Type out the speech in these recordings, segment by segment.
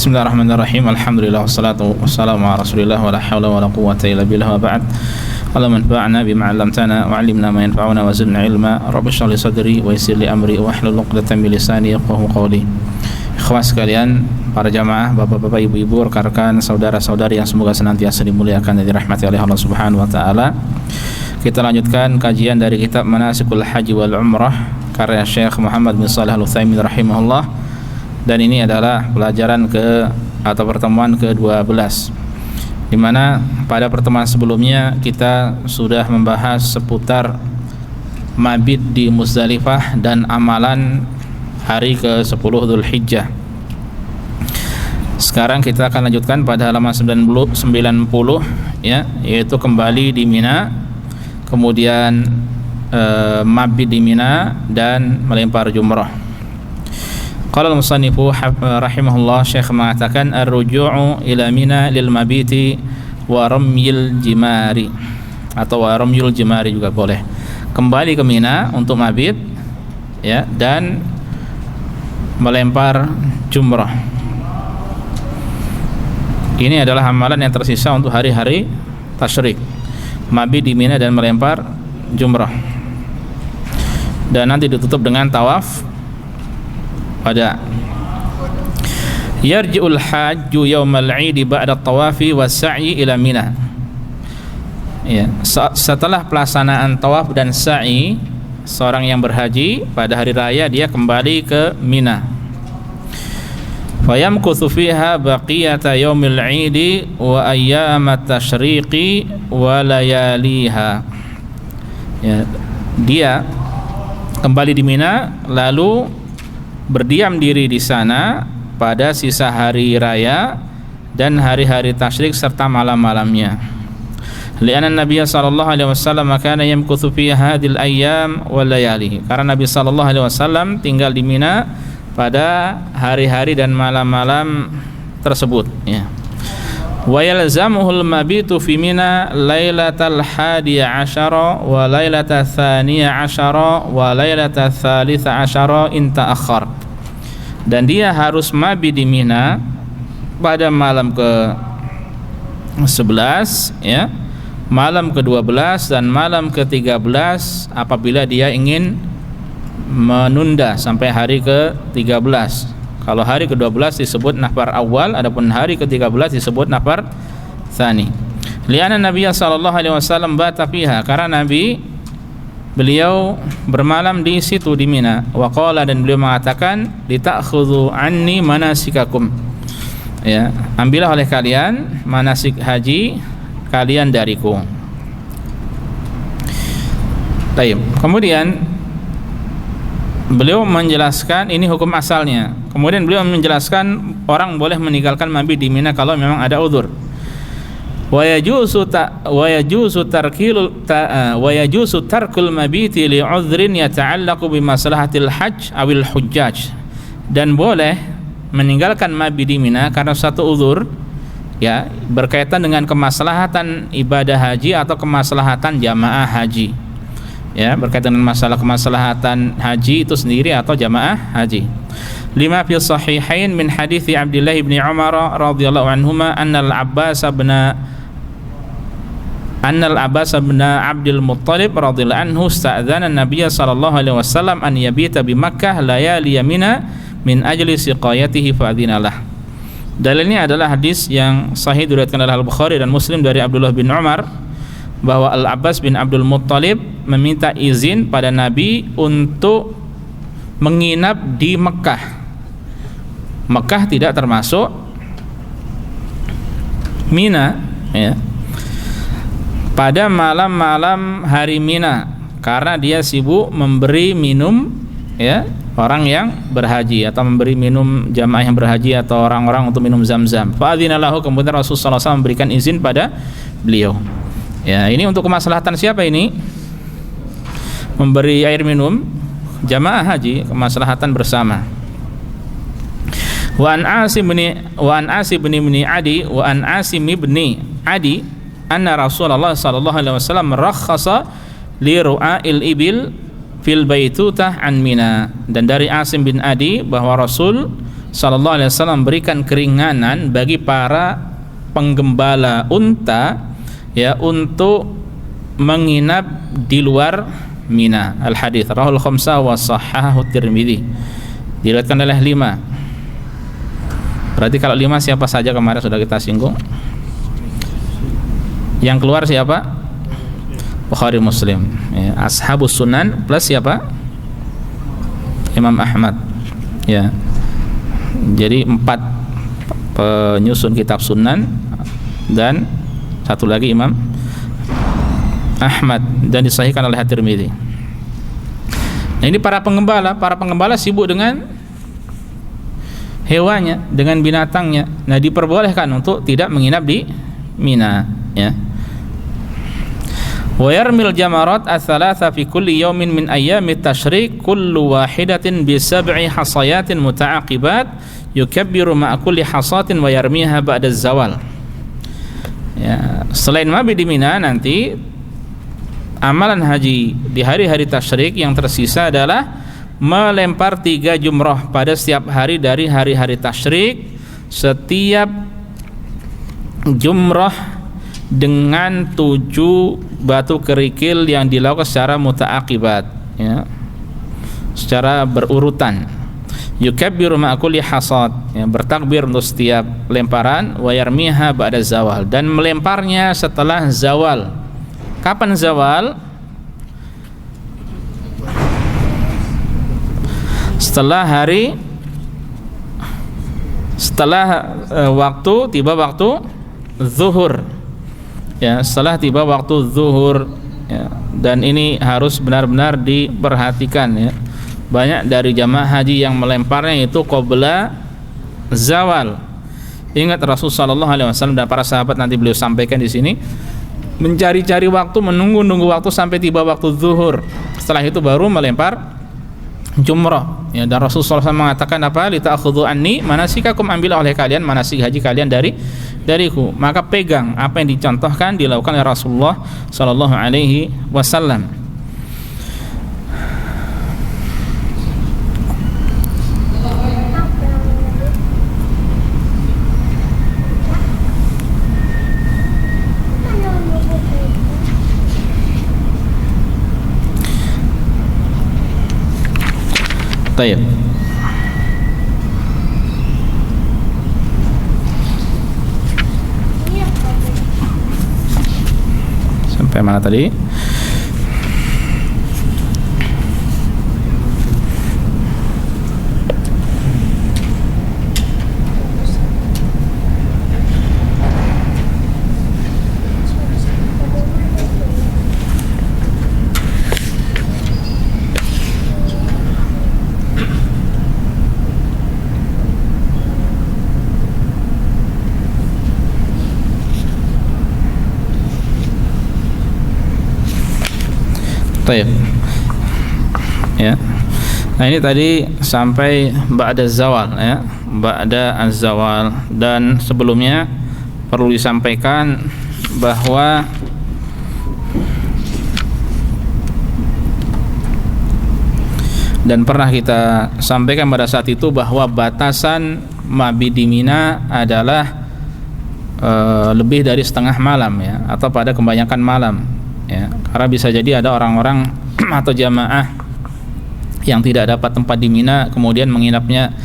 Bismillahirrahmanirrahim. Alhamdulillah wassalatu wassalamu ala Rasulillah wa la haula wa la quwwata illa billah wa ba'd. Allahumma anfa'na bima 'allamtana wa 'allimna ma yanfa'una wa zidna ilma. Rabbi shrah li sadri wa yassir li amri wa hlul 'uqdatam min lisani yafqahu qawli. Ikhwas sekalian, para jamaah, bapak-bapak, ibu-ibu, rekan-rekan, saudara-saudari yang semoga senantiasa dimuliakan dan dirahmati oleh Allah Subhanahu wa taala. Kita lanjutkan kajian dari kitab Manasikul Haji wal Umrah karya Syekh Muhammad bin Shalih Al-Utsaimin rahimahullah. Dan ini adalah pelajaran atau pertemuan ke-12, di mana pada pertemuan sebelumnya kita sudah membahas seputar mabit di Muzdalifah dan amalan hari ke-10 Dzulhijjah. Sekarang kita akan lanjutkan pada halaman 90 ya, yaitu kembali di Mina, kemudian mabit di Mina dan melempar jumrah. Qala al-musannifu rahimahullah, Syekh mengatakan ar-ruju'u ila Mina lil mabiti wa ramyil jimari, atau wa ramyul jimari juga boleh. Kembali ke Mina untuk mabit ya, dan melempar jumrah. Ini adalah amalan yang tersisa untuk hari-hari tasyrik. Mabit di Mina dan melempar jumrah. Dan nanti ditutup dengan tawaf pada yarji'ul hajju yaumal 'id ba'da tawafi was-sa'yi ila Mina. Ya, setelah pelaksanaan tawaf dan sa'i, seorang yang berhaji pada hari raya dia kembali ke Mina. Fayamkuthu fiha baqiyata yaumil 'id wa ayyamat tasyriqi wa layaliha. Ya, dia kembali di Mina lalu berdiam diri di sana pada sisa hari raya dan hari-hari tasyrik serta malam-malamnya. Li'anna Nabi sallallahu alaihi wasallam kana yamkuthu fi hadhil ayyam wal layali. Karena Nabi sallallahu alaihi wasallam tinggal di Mina pada hari-hari dan malam-malam tersebut ya. Wa yalzamuhul mabitu fi Mina lailatal 11 wa lailatal 12 wa lailatal 13 in ta'akhkhar. Dan dia harus mabit di Mina pada malam ke-11 ya, malam ke-12 dan malam ke-13 apabila dia ingin menunda sampai hari ke-13. Kalau hari ke-12 disebut nafar awal, adapun hari ke-13 disebut nafar tsani. Li'anna Nabi sallallahu alaihi wasallam bata fiha, karena beliau bermalam di situ di Mina. Wa qala, dan beliau mengatakan lita'khudhu anni manasikakum. Ya, ambillah oleh kalian manasik haji kalian dariku. Baik. Kemudian beliau menjelaskan ini hukum asalnya. Kemudian beliau menjelaskan orang boleh meninggalkan mabit di Mina kalau memang ada udzur. Wa yajuzu tarkul mabiti li 'udhrin yata'allaqu bi maslahatil hajj awil hujjaj. Dan boleh meninggalkan mabit di Mina karena satu udzur ya, berkaitan dengan kemaslahatan ibadah haji atau kemaslahatan jamaah haji. Ya, berkaitan dengan masalah kemaslahatan haji itu sendiri atau jamaah haji. Lima fi sahihain min hadithi Abdullah bin Umar radhiyallahu anhuma anna al-Abbas bin Abdul Muttalib radhiyallahu anhu sta'dzana an-nabiy sallallahu alaihi wasallam an yabita bi Makkah layali Mina min ajli siqayatihi fa'adinalah. Dalilnya adalah hadis yang sahih diriwayatkan oleh Al-Bukhari dan Muslim dari Abdullah bin Umar bahwa Al-Abbas bin Abdul Muttalib meminta izin pada Nabi untuk menginap di Mekah. Mekah tidak termasuk Mina ya, pada malam-malam hari Mina, karena dia sibuk memberi minum ya orang yang berhaji, atau memberi minum jamaah yang berhaji atau orang-orang untuk minum Zam-Zam. Fa'adzinalahu, kemudian Rasulullah SAW memberikan izin pada beliau. Ya, ini untuk kemaslahatan siapa ini? Memberi air minum jamaah haji, kemaslahatan bersama. Wa an Asim bin Adi anna Rasulullah sallallahu alaihi wasallam rakhasa li ru'ail ibil fil baitutah an Mina. Dan dari Asim bin Adi bahwa Rasul sallallahu alaihi wasallam memberikan keringanan bagi para penggembala unta ya untuk menginap di luar Mina. Al hadits rahul khamsah wa sahahahu Tirmidzi. Diriwayatkan oleh 5. Berarti kalau 5 siapa saja kemarin sudah kita singgung? Yang keluar siapa? Bukhari, Muslim ya. Ashabus Sunan plus siapa? Imam Ahmad ya. Jadi 4 penyusun kitab Sunan dan satu lagi Imam Ahmad, dan disahihkan oleh At-Tirmidzi. Nah, ini para penggembala sibuk dengan hewannya, dengan binatangnya. Nah, diperbolehkan untuk tidak menginap di Mina ya. Wa yarmil jamarat ats-tsalatsa fi kulli yawmin min ayyamit tasyrik kullu wahidatin bi 7 hasayatin muta'aqibat yukabbiru ma'a kulli hasatin wa yarmiha ba'da az-zawal. Ya, selain mabit di Mina, nanti amalan haji di hari-hari tasyrik yang tersisa adalah melempar 3 jumroh pada setiap hari dari hari-hari tasyrik. Setiap jumroh dengan 7 batu kerikil yang dilakukan secara muta'aqibat ya, secara berurutan. Yukabbiru ma'a kulli hasad ya, bertakbir untuk setiap lemparan, wa yarmiha ba'da zawal, dan melemparnya setelah zawal. Kapan zawal? Setelah tiba waktu zuhur ya, setelah tiba waktu zuhur ya. Dan ini harus benar-benar diperhatikan ya. Banyak dari jamaah haji yang melemparnya itu qabla zawal. Ingat Rasulullah sallallahu alaihi wasallam dan para sahabat, nanti beliau sampaikan di sini, mencari-cari waktu, menunggu waktu sampai tiba waktu zuhur. Setelah itu baru melempar jumrah ya. Dan Rasulullah SAW mengatakan apa? Lita'khudhu anni manasikakum, ambil oleh kalian manasik haji kalian dariku. Maka pegang apa yang dicontohkan dilakukan oleh Rasulullah sallallahu alaihi wasallam. Baik. Sampai mana tadi? Ya. Nah, ini tadi sampai ba'da zawal ya, ba'da az-zawal. Dan sebelumnya perlu disampaikan bahwa dan pernah kita sampaikan pada saat itu bahwa batasan mabit di Mina adalah lebih dari setengah malam ya, atau pada kebanyakan malam ya, karena bisa jadi ada orang-orang atau jamaah yang tidak dapat tempat di Mina, kemudian menginapnya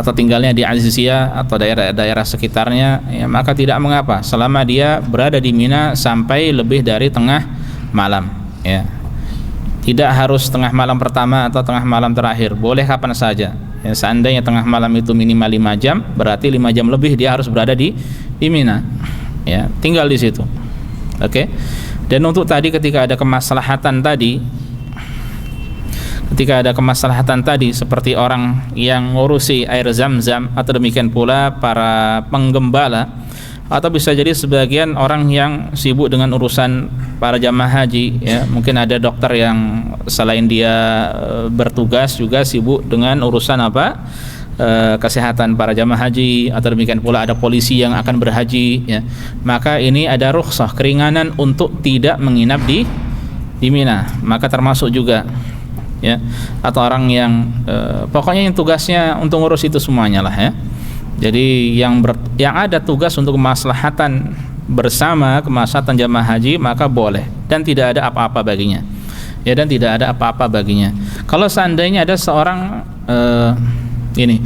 atau tinggalnya di Aziziyah atau daerah-daerah sekitarnya ya, maka tidak mengapa selama dia berada di Mina sampai lebih dari tengah malam ya. Tidak harus tengah malam pertama atau tengah malam terakhir, boleh kapan saja ya. Seandainya tengah malam itu minimal 5 jam, berarti 5 jam lebih dia harus berada di Mina ya, tinggal di situ. Oke. Dan untuk tadi ketika ada kemaslahatan tadi seperti orang yang ngurusi air Zam-Zam, atau demikian pula para penggembala, atau bisa jadi sebagian orang yang sibuk dengan urusan para jamaah haji ya, mungkin ada dokter yang selain dia bertugas juga sibuk dengan urusan kesehatan para jamaah haji, atau demikian pula ada polisi yang akan berhaji ya, maka ini ada rukhsah, keringanan untuk tidak menginap di Mina. Maka termasuk juga ya, atau orang yang pokoknya yang tugasnya untuk ngurus itu semuanya lah ya. Jadi yang ada tugas untuk kemaslahatan bersama, kemaslahatan jamaah haji, maka boleh dan tidak ada apa-apa baginya. Ya, dan tidak ada apa-apa baginya. Kalau seandainya ada seorang ini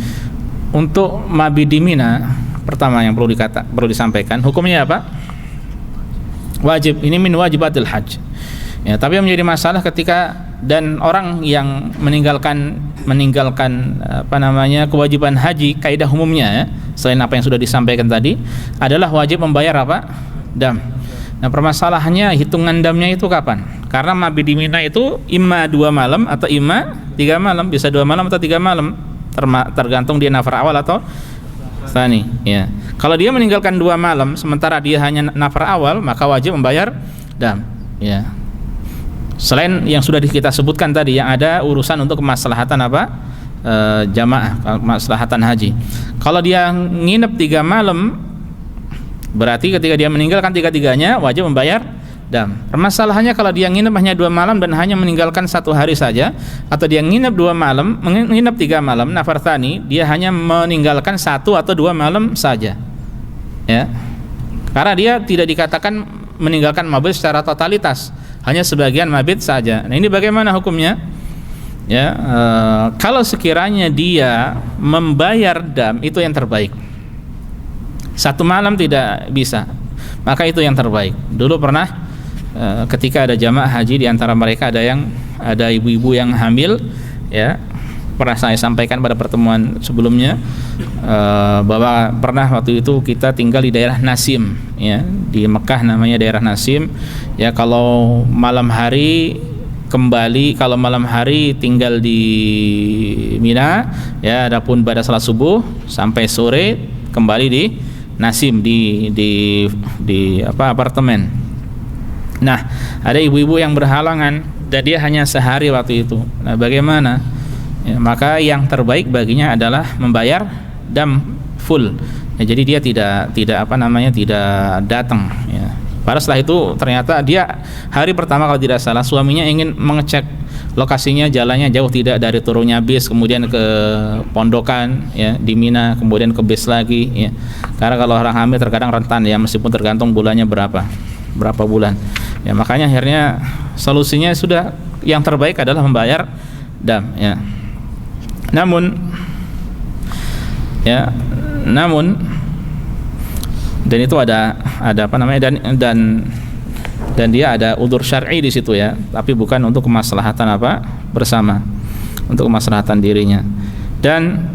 untuk mabit di Mina, pertama yang perlu disampaikan, hukumnya apa? Wajib. Ini min wajibatil hajj. Ya, tapi yang menjadi masalah ketika dan orang yang meninggalkan kewajiban haji, kaidah umumnya ya, selain apa yang sudah disampaikan tadi, adalah wajib membayar apa? Dam. Nah, permasalahannya hitungan damnya itu kapan? Karena mabit di Mina itu imma 2 malam atau imma 3 malam, bisa 2 malam atau 3 malam, tergantung dia nafar awal atau tsani ya. Kalau dia meninggalkan 2 malam sementara dia hanya nafar awal, maka wajib membayar dam ya. Selain yang sudah kita sebutkan tadi, yang ada urusan untuk kemaslahatan apa? Jamaah, kemaslahatan haji. Kalau dia nginep 3 malam, berarti ketika dia meninggalkan 3-3-nya wajib membayar dam. Permasalahannya kalau dia nginep hanya 2 malam dan hanya meninggalkan 1 hari saja, atau dia nginep 2 malam, nginep 3 malam, nafar tsani, dia hanya meninggalkan 1 atau 2 malam saja. Ya. Karena dia tidak dikatakan meninggalkan mabit secara totalitas, hanya sebagian mabit saja. Nah, ini bagaimana hukumnya? Ya, kalau sekiranya dia membayar dam, itu yang terbaik. 1 malam tidak bisa, maka itu yang terbaik. Dulu pernah ketika ada jamaah haji, di antara mereka ada ibu-ibu yang hamil, ya, pernah saya sampaikan pada pertemuan sebelumnya bahwa pernah waktu itu kita tinggal di daerah Nasim, ya, di Mekah namanya daerah Nasim. Ya, kalau malam hari kembali, kalau malam hari tinggal di Mina, ya, adapun pada salat subuh sampai sore kembali di Nasim, di apartemen. Nah, ada ibu-ibu yang berhalangan dan dia hanya sehari waktu itu. Nah, bagaimana? Ya, maka yang terbaik baginya adalah membayar dam full. Ya, jadi dia tidak datang. Ya. Padahal setelah itu ternyata dia hari pertama kalau tidak salah suaminya ingin mengecek lokasinya, jalannya jauh tidak dari turunnya bis, kemudian ke pondokan ya di Mina, kemudian ke bis lagi. Ya. Karena kalau orang hamil terkadang rentan ya, meskipun tergantung bulannya berapa bulan. Ya, makanya akhirnya solusinya sudah yang terbaik adalah membayar dam. Ya. Namun dan itu ada apa namanya, dan dia ada udzur syar'i di situ ya, tapi bukan untuk kemaslahatan apa bersama, untuk kemaslahatan dirinya. Dan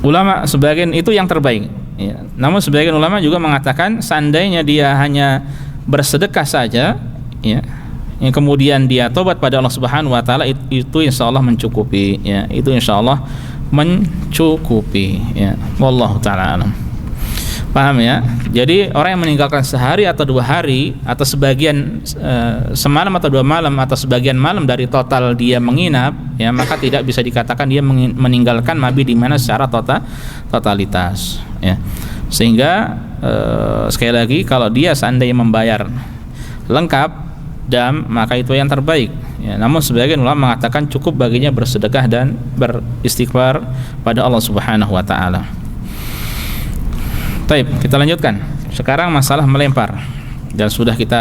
ulama sebagian itu yang terbaik ya. Namun sebagian ulama juga mengatakan seandainya dia hanya bersedekah saja ya, yang kemudian dia tobat pada Allah Subhanahu wa taala, itu insyaallah mencukupi ya, itu insyaallah mencukupi ya. Wallahu taala alam. Paham ya? Jadi orang yang meninggalkan sehari atau 2 hari atau sebagian semalam atau 2 malam atau sebagian malam dari total dia menginap ya, maka tidak bisa dikatakan dia meninggalkan mabit di mana secara totalitas ya. Sehingga sekali lagi, kalau dia seandainya membayar lengkap dam, maka itu yang terbaik ya. Namun sebagian ulama mengatakan cukup baginya bersedekah dan beristighfar pada Allah Subhanahu wa taala. Baik, kita lanjutkan. Sekarang masalah melempar, dan sudah kita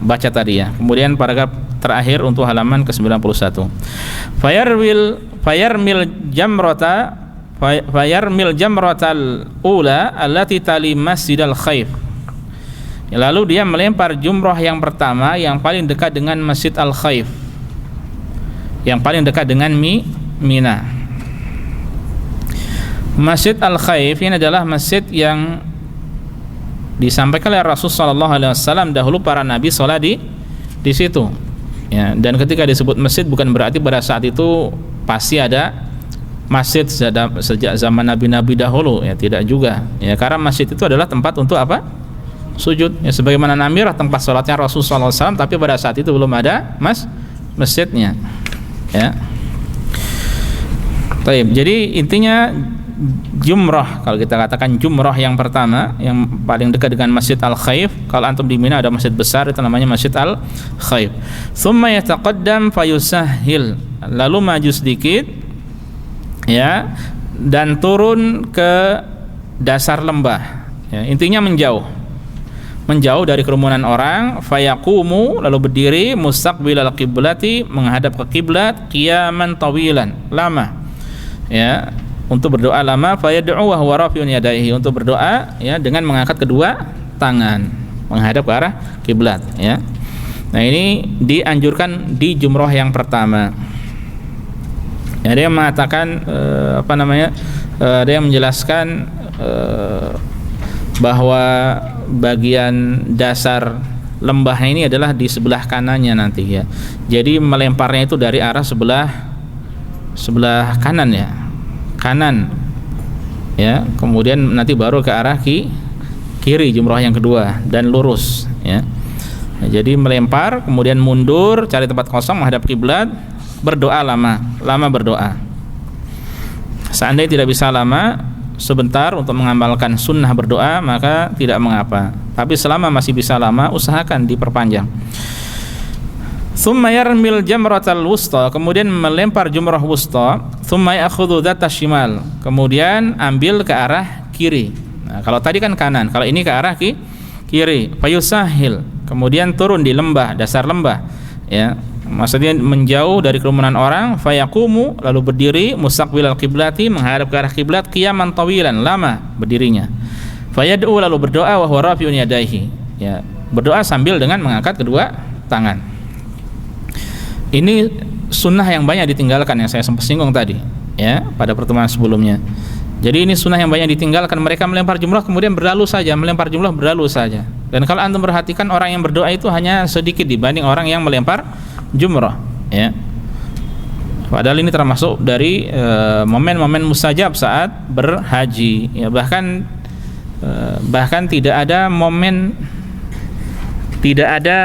baca tadi ya. Kemudian paragraf terakhir untuk halaman ke-91. Fayarmil jamratal ula allati tali Masjidil Khaif. Lalu dia melempar jumrah yang pertama yang paling dekat dengan Masjid Al-Khaif, yang paling dekat dengan Mina. Masjid Al-Khaif ini adalah masjid yang disampaikan oleh Rasulullah SAW, dahulu para nabi sholat di situ ya. Dan ketika disebut masjid bukan berarti pada saat itu pasti ada masjid sejak zaman nabi-nabi dahulu ya, tidak juga ya. Karena masjid itu adalah tempat untuk apa? Sujud ya, sebagaimana namirah tempat sholatnya Rasulullah SAW, tapi pada saat itu belum ada masjidnya ya. Baik, jadi intinya jumrah, kalau kita katakan jumrah yang pertama yang paling dekat dengan Masjid Al-Khaif. Kalau antum di Mina ada masjid besar itu namanya Masjid Al-Khaif. Tsumma yataqaddam fayusahhil, lalu maju sedikit ya dan turun ke dasar lembah ya, intinya menjauh dari kerumunan orang. Fayaqumu, lalu berdiri mustaqbilal qiblati, menghadap ke kiblat, qiyaman tawilan, lama ya, untuk berdoa lama. Fayad'u wa huwa rafi'un yadayhi, untuk berdoa ya dengan mengangkat kedua tangan menghadap ke arah kiblat ya. Nah, ini dianjurkan di jumrah yang pertama. Ya, ada yang mengatakan ada yang menjelaskan bahwa bagian dasar lembah ini adalah di sebelah kanannya nanti ya. Jadi melemparnya itu dari arah sebelah kanan ya. Kanan ya, kemudian nanti baru ke arah kiri jumrah yang kedua dan lurus ya. Nah, jadi melempar kemudian mundur, cari tempat kosong menghadap kiblat, berdoa lama berdoa. Seandainya tidak bisa lama, sebentar untuk mengamalkan sunnah berdoa, maka tidak mengapa. Tapi selama masih bisa lama, usahakan diperpanjang. Tsumma yarmil jamratal wusta, kemudian melempar jumrah wusta. Tsumma ya'khudhu dzatas shimal, kemudian ambil ke arah kiri. Nah, kalau tadi kan kanan, kalau ini ke arah kiri. Fayusahil, kemudian turun di lembah, dasar lembah ya. Maksudnya menjauh dari kerumunan orang. Fayaqumu, lalu berdiri mustaqbilal qiblati, menghadap ke arah kiblat, qiyaman tawilan, lama berdirinya. Fayad'u, lalu berdoa wa huwa rafi'un yadayhi ya, berdoa sambil dengan mengangkat kedua tangan. Ini sunnah yang banyak ditinggalkan, yang saya sempat singgung tadi ya pada pertemuan sebelumnya. Jadi ini sunnah yang banyak ditinggalkan. Mereka melempar jumrah kemudian berlalu saja, melempar jumrah berlalu saja. Dan kalau antum perhatikan, orang yang berdoa itu hanya sedikit dibanding orang yang melempar jumrah ya. Padahal ini termasuk dari momen-momen mustajab saat berhaji ya. Bahkan tidak ada momen, tidak ada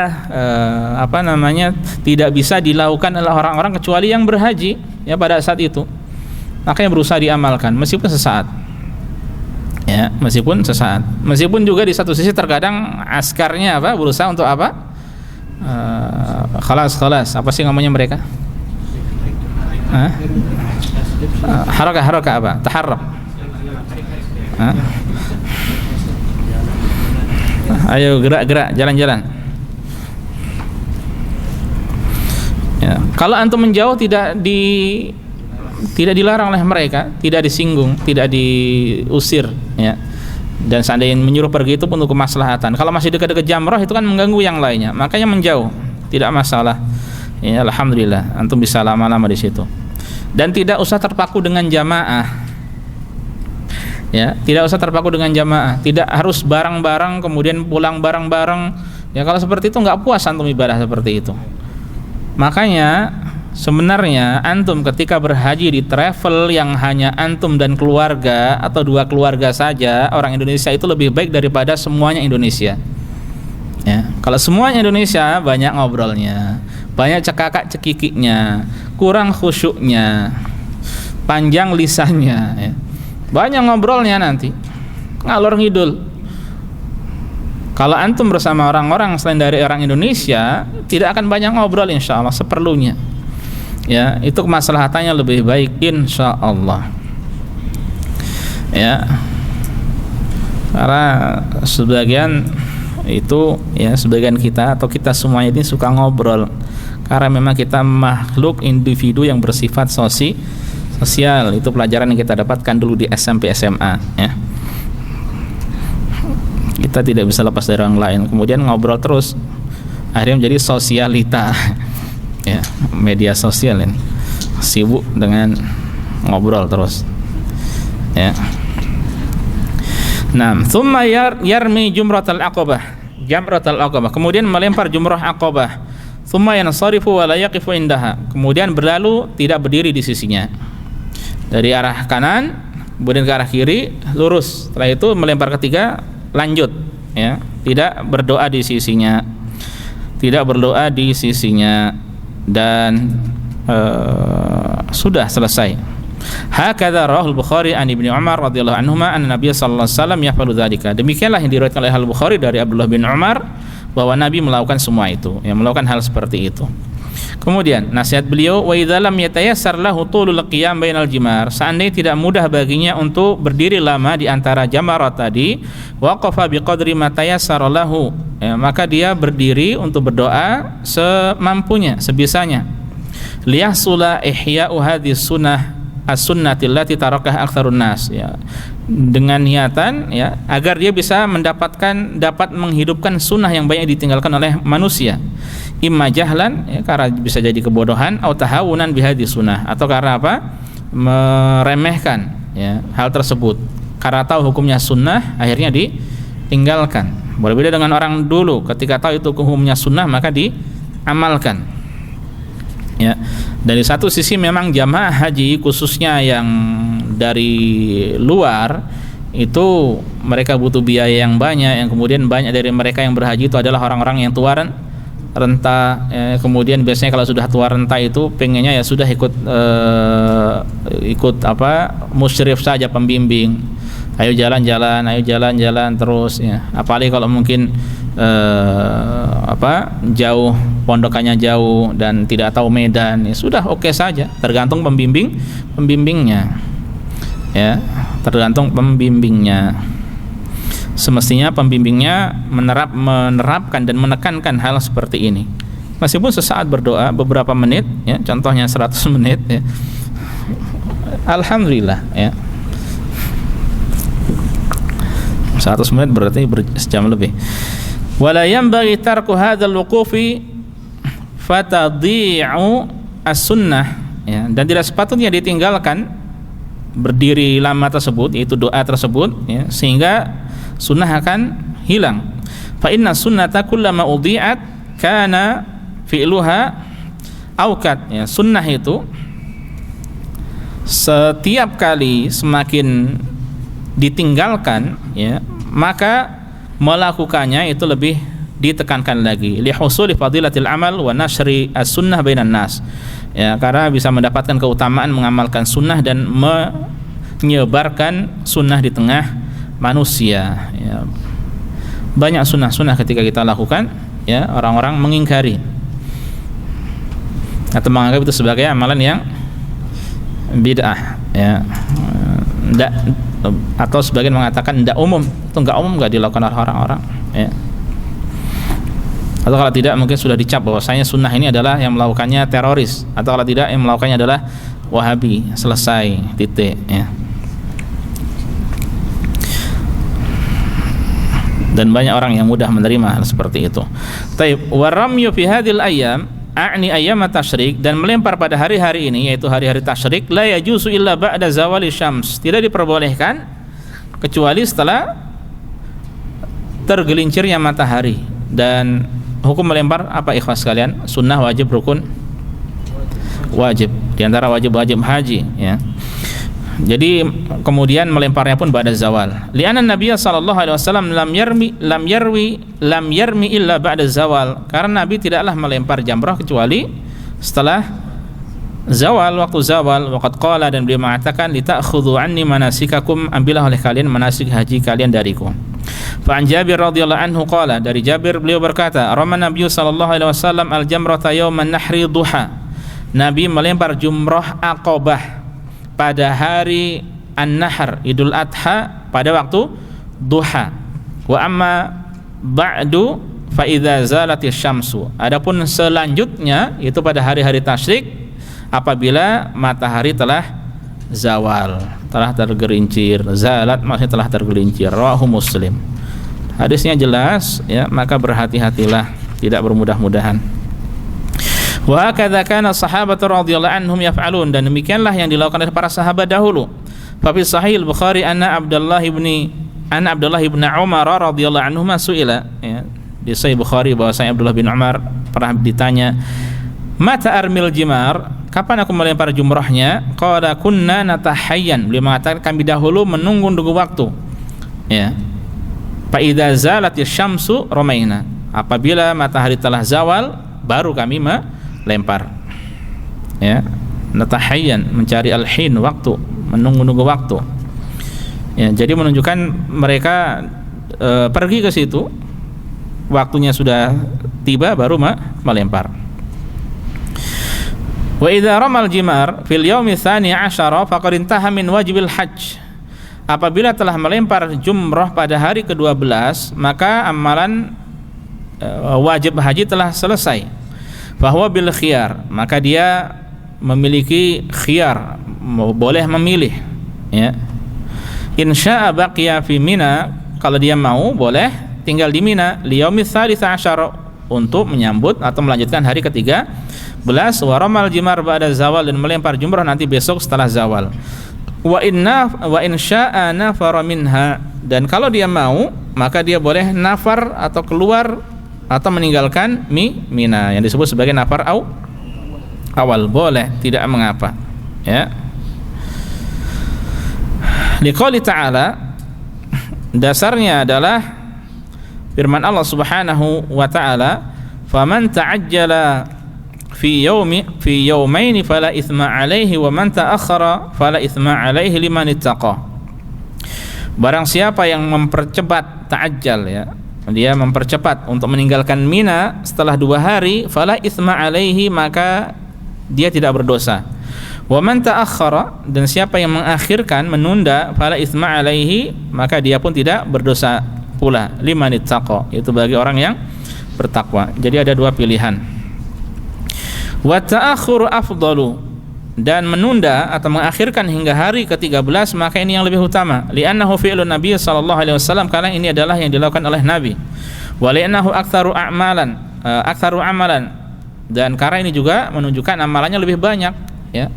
tidak bisa dilakukan oleh orang-orang kecuali yang berhaji ya pada saat itu. Makanya berusaha diamalkan meskipun sesaat ya, meskipun juga di satu sisi terkadang askarnya berusaha untuk khalas apa sih namanya mereka? Harakah taharrak. Ayo gerak jalan-jalan ya. Kalau antum menjauh tidak dilarang oleh mereka, tidak disinggung, tidak diusir ya. Dan seandainya menyuruh pergi itu pun untuk kemaslahatan. Kalau masih dekat-dekat jamrah itu kan mengganggu yang lainnya, makanya menjauh, tidak masalah ya. Alhamdulillah antum bisa lama-lama di situ. Dan tidak usah terpaku dengan jamaah ya, tidak usah terpaku dengan jamaah, tidak harus bareng-bareng kemudian pulang bareng-bareng ya. Kalau seperti itu nggak puas antum ibadah seperti itu. Makanya sebenarnya antum ketika berhaji di travel yang hanya antum dan keluarga atau 2 keluarga saja orang Indonesia, itu lebih baik daripada semuanya Indonesia ya. Kalau semuanya Indonesia, banyak ngobrolnya, banyak cekakak cekikiknya, kurang khusyuknya, panjang lisannya ya. Banyak ngobrolnya, nanti ngalor ngidul. Kalau antum bersama orang-orang selain dari orang Indonesia, tidak akan banyak ngobrol insyaallah, seperlunya ya. Itu kemaslahatannya lebih baik insyaallah ya. Karena sebagian itu ya, sebagian kita atau kita semuanya ini suka ngobrol karena memang kita makhluk individu yang bersifat sosial. Itu pelajaran yang kita dapatkan dulu di SMP SMA ya. Kita tidak bisa lepas dari orang lain, kemudian ngobrol terus, akhirnya menjadi sosialita ya. Media sosial ini sibuk dengan ngobrol terus ya. Nah, tsumma yarmi jamratal aqabah, kemudian melempar jumrah aqabah. Tsumma yansarifu wa la yaqifu indaha, kemudian berlalu tidak berdiri di sisinya. Dari arah kanan kemudian ke arah kiri, lurus. Setelah itu melempar ketiga, lanjut ya, tidak berdoa di sisinya, dan sudah selesai. Hakadza rawahul Bukhari an Ibnu Umar radhiyallahu anhuma anna Nabiy sallallahu alaihi wasallam yaf'alu dzalika. Demikianlah yang diriwayatkan oleh Al-Bukhari dari Abdullah bin Umar bahwa Nabi melakukan semua itu, yang melakukan hal seperti itu. Kemudian nasihat beliau, wa idza lam yatayassar lahu tulul qiyam bainal jimar, seandainya tidak mudah baginya untuk berdiri lama di antara jamarat tadi, waqafa biqadri ma tayassara lahu, ya, maka dia berdiri untuk berdoa semampunya, sebisanya. Liyahsula ihya'u hadhis sunnah as-sunnati allati tarakah aktsarun nas, ya, dengan niatan, ya, agar dia bisa dapat menghidupkan sunnah yang banyak ditinggalkan oleh manusia, imma jahlan, ya, karena bisa jadi kebodohan, atau tahawunan bihadis sunnah, atau karena apa, meremehkan, ya, hal tersebut, karena tahu hukumnya sunnah akhirnya ditinggalkan. Berbeda dengan orang dulu, ketika tahu itu hukumnya sunnah maka diamalkan. Ya, dari satu sisi memang jamaah haji khususnya yang dari luar itu mereka butuh biaya yang banyak, yang kemudian banyak dari mereka yang berhaji itu adalah orang-orang yang tua renta, kemudian biasanya kalau sudah tua renta itu pengennya ya sudah ikut musyrif saja, pembimbing, ayo jalan-jalan terus, ya, apalagi kalau mungkin jauh, pondokannya jauh dan tidak tahu medan, ya sudah oke saja, tergantung pembimbingnya, ya, tergantung pembimbingnya. Semestinya pembimbingnya menerapkan dan menekankan hal seperti ini, meskipun sesaat berdoa beberapa menit, ya, contohnya 100 menit, ya, alhamdulillah, ya, 100 menit berarti sejam lebih. Wala yanbaghi tarku hadzal wuqufi fatadhi'u as-sunnah, ya, dan tidak sepatutnya ditinggalkan berdiri lama tersebut, yaitu doa tersebut, ya, sehingga sunnah akan hilang. Fa inna sunnata kullama udhi'at kana fi'luha aukat, ya, sunnah itu setiap kali semakin ditinggalkan, ya, maka melakukannya itu lebih ditekankan lagi, li husuli fadilatil amal wa nashri as-sunnah bainan nas, ya, karena bisa mendapatkan keutamaan mengamalkan sunnah dan menyebarkan sunnah di tengah manusia, ya. Banyak sunnah-sunnah ketika kita lakukan, ya, orang-orang mengingkari atau menganggap itu sebagai amalan yang bid'ah, ya, atau sebagian mengatakan tidak umum, itu enggak umum, enggak dilakukan oleh orang-orang, ya. Atau kalau tidak mungkin sudah dicap bahwasanya sunnah ini adalah yang melakukannya teroris, atau kalau tidak yang melakukannya adalah Wahabi, selesai, titik, ya. Dan banyak orang yang mudah menerima hal seperti itu. Taib waramyu fi hadhil ayyam a'ni ayyam tasyrik, dan melempar pada hari-hari ini, yaitu hari-hari tasyrik, la yajuzu illa ba'da zawali syams, tidak diperbolehkan kecuali setelah tergelincirnya matahari. Dan hukum melempar apa, ikhwas sekalian? Sunnah, wajib, rukun? Wajib, di antara wajib-wajib haji, ya. Jadi kemudian melemparnya pun ba'da zawal. Li'anna Nabiy sallallahu alaihi wasallam lam yarmi illa ba'da zawal. Karena Nabi tidaklah melempar jamrah kecuali setelah zawal, waktu zawal. Waqad qala, dan beliau mengatakan, li ta'khudhu anni manasikakum, ambillah oleh kalian manasik haji kalian dariku. Fa an Jabir radhiyallahu anhu qala, dari Jabir beliau berkata, rama Nabiy sallallahu alaihi wasallam al-jamrata yauman nahri duha. Nabi melempar jumrah Aqabah pada hari An-Nahr, Idul Adha, pada waktu duha. Wa amma ba'du fa idza zalatis syamsu. Adapun selanjutnya itu pada hari-hari tasyrik, apabila matahari telah zawal, telah tergelincir. Zalat maksudnya telah tergelincir. Rawahu Muslim. Hadisnya jelas, ya, maka berhati-hatilah, tidak bermudah-mudahan. Wa hakadza kana sahabatu radhiyallahu anhum yaf'alun, dan demikianlah yang dilakukan oleh para sahabat dahulu. Fa fi sahih al-Bukhari anna Abdullah ibn Umar radhiyallahu anhu su'ila, ya, di sahih Bukhari bahwasanya Abdullah bin Umar pernah ditanya, mata armil jimar, kapan aku melempar jumrahnya? Qala kunna natahayyan, beliau mengatakan kami dahulu menunggu waktu, ya. Fa idza zalatis syamsu ramaina, apabila matahari telah zawal baru kami melempar, ya. natahayyan, mencari al-hin, waktu, menunggu-nunggu waktu. Ya, jadi menunjukkan mereka pergi ke situ, waktunya sudah tiba baru melempar. Wa idza ramal jimar fil yaumi tsani 'asyara faqad intaha min wajibil hajj. Apabila telah melempar jumrah pada hari ke-12, maka amalan wajib haji telah selesai. Bahwa bil khiyar, maka dia memiliki khiyar, boleh memilih, ya. Insya'a baqiya fi Mina, kalau dia mau boleh tinggal di Mina liyaumi tsalits 'asyara, untuk menyambut atau melanjutkan hari ke-13. Wa ramal jimar ba'da zawal, dan melempar jumrah nanti besok setelah zawal. Wa in sya'a nafara minha, dan kalau dia mau maka dia boleh nafar atau keluar atau meninggalkan Mina, yang disebut sebagai nafar awal, boleh, tidak mengapa, ya. Liqouli ta'ala, dasarnya adalah firman Allah Subhanahu wa ta'ala, faman ta'ajjala fi yawmaini fala itsma alaihi wa man ta'akhkhara fala itsma alaihi liman ittaqa. Barang siapa yang mempercepat, ta'ajjal, ya, dia mempercepat untuk meninggalkan Mina setelah 2 hari, fala itsma alaihi, maka dia tidak berdosa. Wa man ta'akhkhara, dan siapa yang mengakhirkan, menunda, fala itsma alaihi, maka dia pun tidak berdosa pula, liman ittaqa, itu bagi orang yang bertakwa. Jadi ada 2 pilihan. Wa ta'akhkhuru afdalu, dan menunda atau mengakhirkan hingga hari ke-13, maka ini yang lebih utama. Li'annahu fi'lun Nabi sallallahu alaihi wasallam, karena ini adalah yang dilakukan oleh Nabi. Wa li'annahu aktsaru amalan, dan karena ini juga menunjukkan amalannya lebih banyak, ya.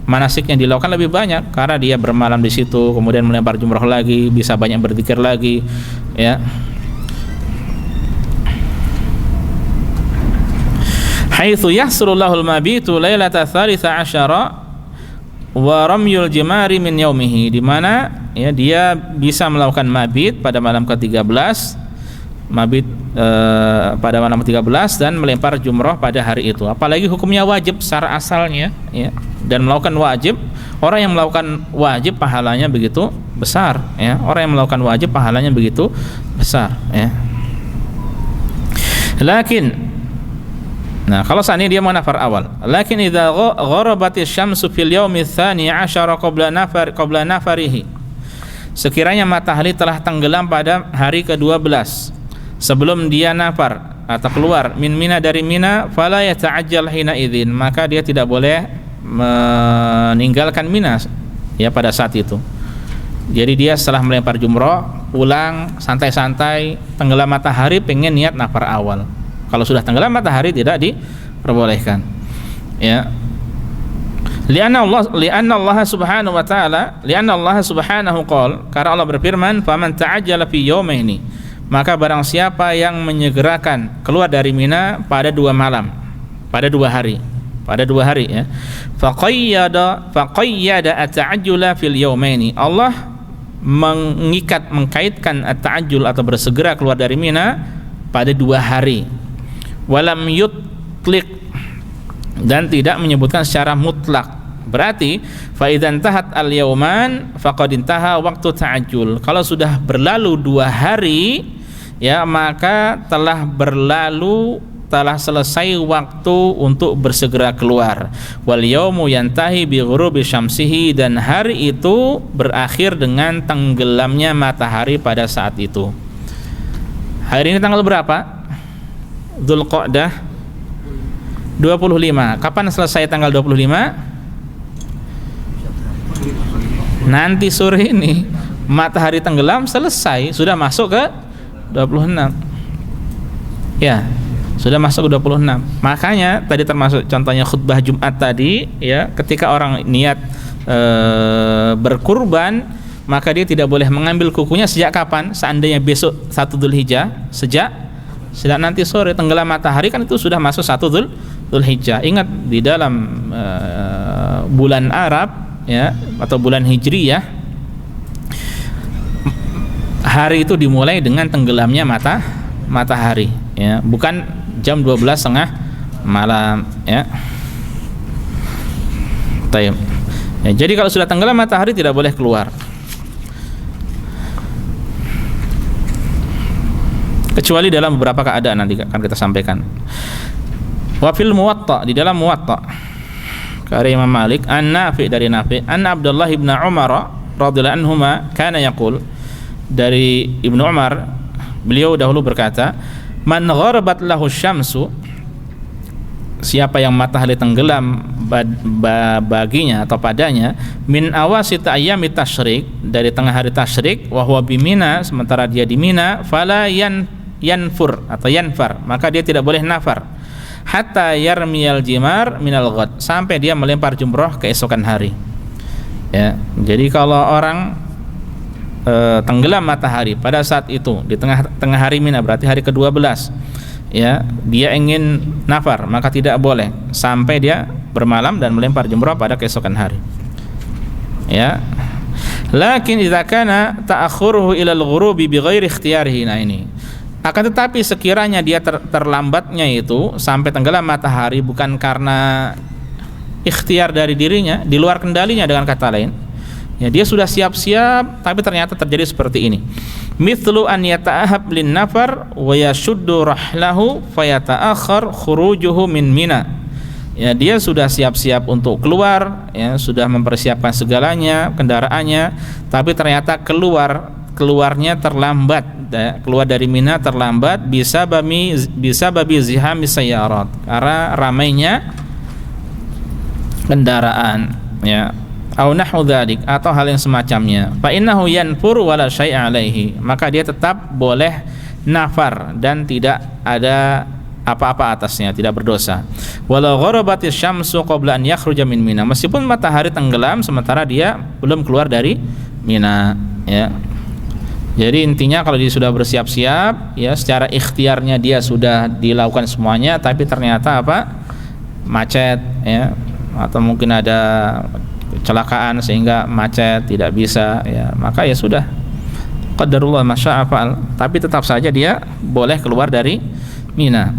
Manasik yang dilakukan lebih banyak karena dia bermalam di situ, kemudian melempar jumrah lagi, bisa banyak berzikir lagi, ya. Haitsu yahsulullahu al-mabitu lailata tsalitsa 'asyara wa ramyul jimari min yaumihi, di mana, ya, dia bisa melakukan mabit pada malam ke-13, mabit pada malam ke-13, dan melempar jumrah pada hari itu. Apalagi hukumnya wajib secara asalnya, ya. Dan melakukan wajib, orang yang melakukan wajib pahalanya begitu besar, ya. Orang yang melakukan wajib pahalanya begitu besar, ya. Nah, kalau seandainya dia mau nafar awal, lakin idza gharabatis syamsu fil yaumi tsani 'asyara qabla nafarihi, sekiranya matahari telah tenggelam pada hari ke-12 sebelum dia nafar atau keluar min Mina, dari Mina, fala yata'ajjal hina idzin, maka dia tidak boleh meninggalkan Mina, ya, pada saat itu. Jadi dia setelah melempar jumrah, pulang santai-santai, tenggelam matahari, pengen niat nafar awal. Kalau sudah tenggelam matahari tidak diperbolehkan, ya. Lianna Allah subhanahu wa ta'ala, lianna Allah subhanahu qala, karena Allah berfirman, faman ta'ajjala fi yawmaini, maka barang siapa yang menyegerakan keluar dari Mina pada 2 malam, pada 2 hari, ya, faqayyada at-ta'ajjula fil yawmaini, Allah mengkaitkan at-ta'ajjul atau bersegera keluar dari Mina pada 2 hari. Walam yutliq, dan tidak menyebutkan secara mutlak. Berarti fa idzan tahat al-yauman faqad intaha waktu ta'ajjul. Kalau sudah berlalu 2 hari, ya, maka telah selesai waktu untuk bersegera keluar. Wal yaumu yantahi bi ghurubi syamsihi, dan hari itu berakhir dengan tenggelamnya matahari pada saat itu. Hari ini tanggal berapa? Dzulqa'dah 25. Kapan selesai tanggal 25? Nanti sore ini matahari tenggelam, selesai, sudah masuk ke 26. Ya, sudah masuk ke 26. Makanya tadi termasuk contohnya khutbah Jumat tadi, ya, ketika orang niat berkurban, maka dia tidak boleh mengambil kukunya sejak kapan? Seandainya besok 1 Dzulhijjah, sejak nanti sore tenggelam matahari, kan itu sudah masuk 1 Dzulhijjah. Ingat, di dalam bulan Arab, ya, atau bulan Hijriyah, hari itu dimulai dengan tenggelamnya matahari, ya, bukan jam 12.30 malam, ya. Tayyib. Ya, jadi kalau sudah tenggelam matahari tidak boleh keluar. Kecuali dalam beberapa keadaan nanti akan kita sampaikan. Wa fil Muwatta, di dalam Muwatta karya Imam Malik, An-Nafi dari Nafi, anna Abdullah ibn Umar radhiyallahu anhuma kana yaqul, dari Ibnu Umar beliau dahulu berkata, man gharabat lahu syamsu, siapa yang matahari tenggelam baginya atau padanya, min awasit ayyami tasyrik, dari tengah hari tasyrik, wa huwa bimina, sementara dia di Mina, fala yanfur atau yanfar, maka dia tidak boleh nafar, hatta yarmiyal jimar minal ghad, sampai dia melempar jumroh keesokan hari. Ya, jadi kalau orang tenggelam matahari pada saat itu di tengah hari Mina, berarti hari ke-12, ya, dia ingin nafar, maka tidak boleh sampai dia bermalam dan melempar jumrah pada keesokan hari. Ya. Lakin idza kana ta'akhuruhu ila al-ghurubi bighairi ikhtiyarihi, nah ini. Akan tetapi sekiranya dia terlambatnya itu sampai tenggelam matahari bukan karena ikhtiar dari dirinya, di luar kendalinya dengan kata lain. Ya, dia sudah siap-siap tapi ternyata terjadi seperti ini. Mithlu an yata'ahab lin nafar wa yashuddu rahlahu fayata'akhkhar khurujuhu min Mina. Ya, dia sudah siap-siap untuk keluar, ya, sudah mempersiapkan segalanya, kendaraannya, tapi ternyata keluarnya terlambat, ya, keluar dari Mina terlambat, bisa babi zihami sayyarat, karena ramainya kendaraan, ya, au nahu dzalik, atau hal yang semacamnya. Fa innahu yanfur wala syai'a alaihi, maka dia tetap boleh nafar dan tidak ada apa-apa atasnya, tidak berdosa. Walau gharabatis syamsu qabla an yakhruja min Mina, meskipun matahari tenggelam sementara dia belum keluar dari Mina, ya. Jadi intinya kalau dia sudah bersiap-siap, ya, secara ikhtiarnya dia sudah dilakukan semuanya, tapi ternyata apa? Macet, ya, atau mungkin ada kecelakaan sehingga macet, tidak bisa, ya, maka ya sudah, qadarullah masya'a fa'al, tapi tetap saja dia boleh keluar dari Mina,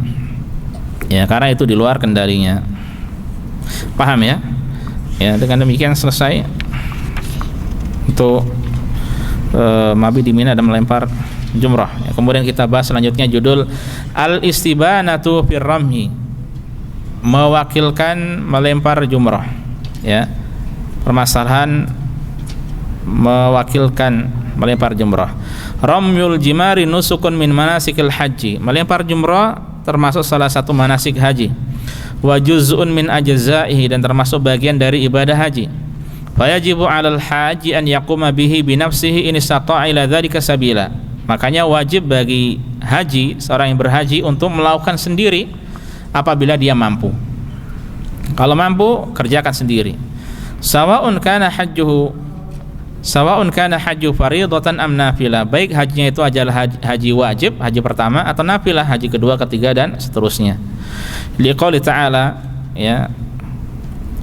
ya, karena itu di luar kendalinya. Paham ya? Ya, dengan demikian selesai untuk mabit di Mina dan melempar jumrah, ya. Kemudian kita bahas selanjutnya judul al-istibanatu fir ramhi, mewakilkan melempar jumrah, ya, permasalahan mewakilkan melempar jumrah. Ramyul jimari nusukun min manasikil haji, melempar jumrah termasuk salah satu manasik haji. Wa juz'un min ajzaihi, dan termasuk bagian dari ibadah haji. Fayajibu 'alal haji an yaquma bihi bi nafsihi in istata'a ila dzalika sabila. Makanya wajib bagi haji, seorang yang berhaji, untuk melakukan sendiri apabila dia mampu. Kalau mampu, kerjakan sendiri. Sawa'un kana hajju fardhatan am nafilah, baik hajinya itu adalah haji wajib, haji pertama, atau nafilah, haji kedua, ketiga, dan seterusnya. Liqouli ta'ala, ya,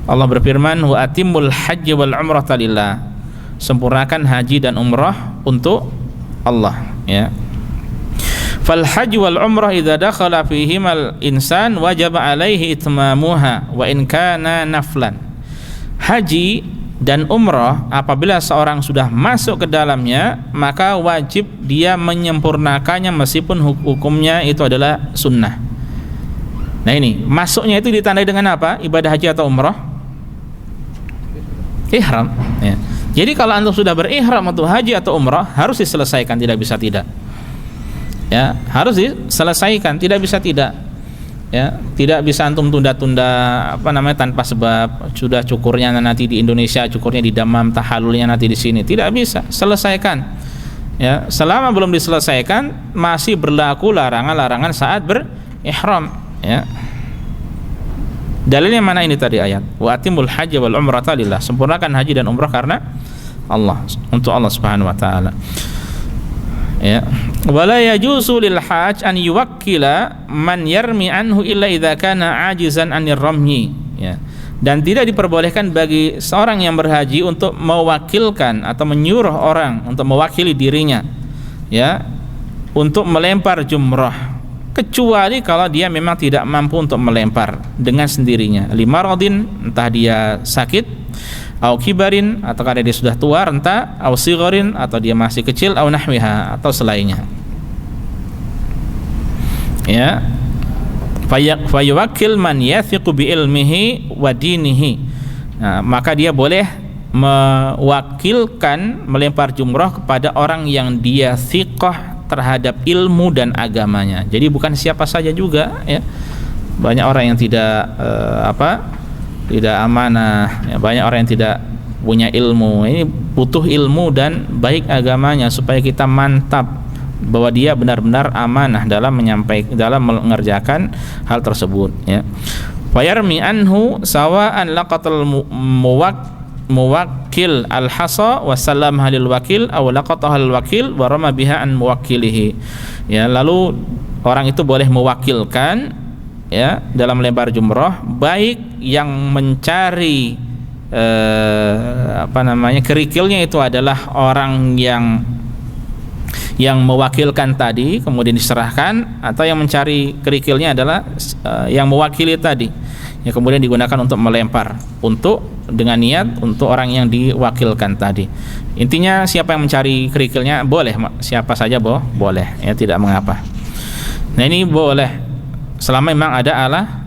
Allah berfirman, wa atimul hajji wal umrata lillah, sempurnakan haji dan umrah untuk Allah, ya. Fal hajj wal umrah idza dakhala fihimal insan wajaba alaihi itmamuha wa in kana naflan. Haji dan umrah apabila seorang sudah masuk ke dalamnya, maka wajib dia menyempurnakannya meskipun hukumnya itu adalah sunnah. Nah, ini masuknya itu ditandai dengan apa? Ibadah haji atau umrah? Ihram, ya. Jadi kalau antum sudah berihram untuk haji atau umrah, harus diselesaikan, tidak bisa tidak. Ya, harus diselesaikan, tidak bisa tidak. Ya, tidak bisa antum tunda-tunda tanpa sebab. Sudah cukurnya nanti di Indonesia, cukurnya di Damam, tahallulnya nanti di sini, tidak bisa, selesaikan. Ya, selama belum diselesaikan masih berlaku larangan-larangan saat berihram, ya. Dalilnya mana ini tadi ayat? Wa atimul hajj wal umrata lillah, sempurnakan haji dan umrah karena Allah, untuk Allah Subhanahu wa taala. Ya. Wala yajuzu lil hajj an yuwakkila man yarmi anhu illa idza kana ajizan anir ramyi, ya. Dan tidak diperbolehkan bagi seorang yang berhaji untuk mewakilkan atau menyuruh orang untuk mewakili dirinya, ya, untuk melempar jumrah, kecuali kalau dia memang tidak mampu untuk melempar dengan sendirinya, limaradin, entah dia sakit, au kibarin, atau karena dia sudah tua renta, au sigharin, atau dia masih kecil, au nahwiha, atau selainnya. Ya, fayuwakkil man yathiqu bi ilmihi wa dinihi. Nah, maka dia boleh mewakilkan melempar jumrah kepada orang yang dia thiqah terhadap ilmu dan agamanya. Jadi bukan siapa saja juga, ya. Banyak orang yang tidak tidak amanah, ya. Banyak orang yang tidak punya ilmu. Ini butuh ilmu dan baik agamanya supaya kita mantap bahwa dia benar-benar amanah dalam mengerjakan hal tersebut, ya. Fayarmi anhu sawa'an laqatal muwakkil al-hasa wa sallam halil wakil aw laqatahal wakil wa rama biha an muwakkilihi. Ya, lalu orang itu boleh mewakilkan, ya, dalam melempar jumrah, baik yang mencari kerikilnya itu adalah orang yang mewakilkan tadi kemudian diserahkan, atau yang mencari kerikilnya adalah yang mewakili tadi, ya, kemudian digunakan untuk melempar dengan niat untuk orang yang diwakilkan tadi. Intinya siapa yang mencari kerikilnya boleh, siapa saja boleh, ya, tidak mengapa. Nah, ini boleh selama memang ada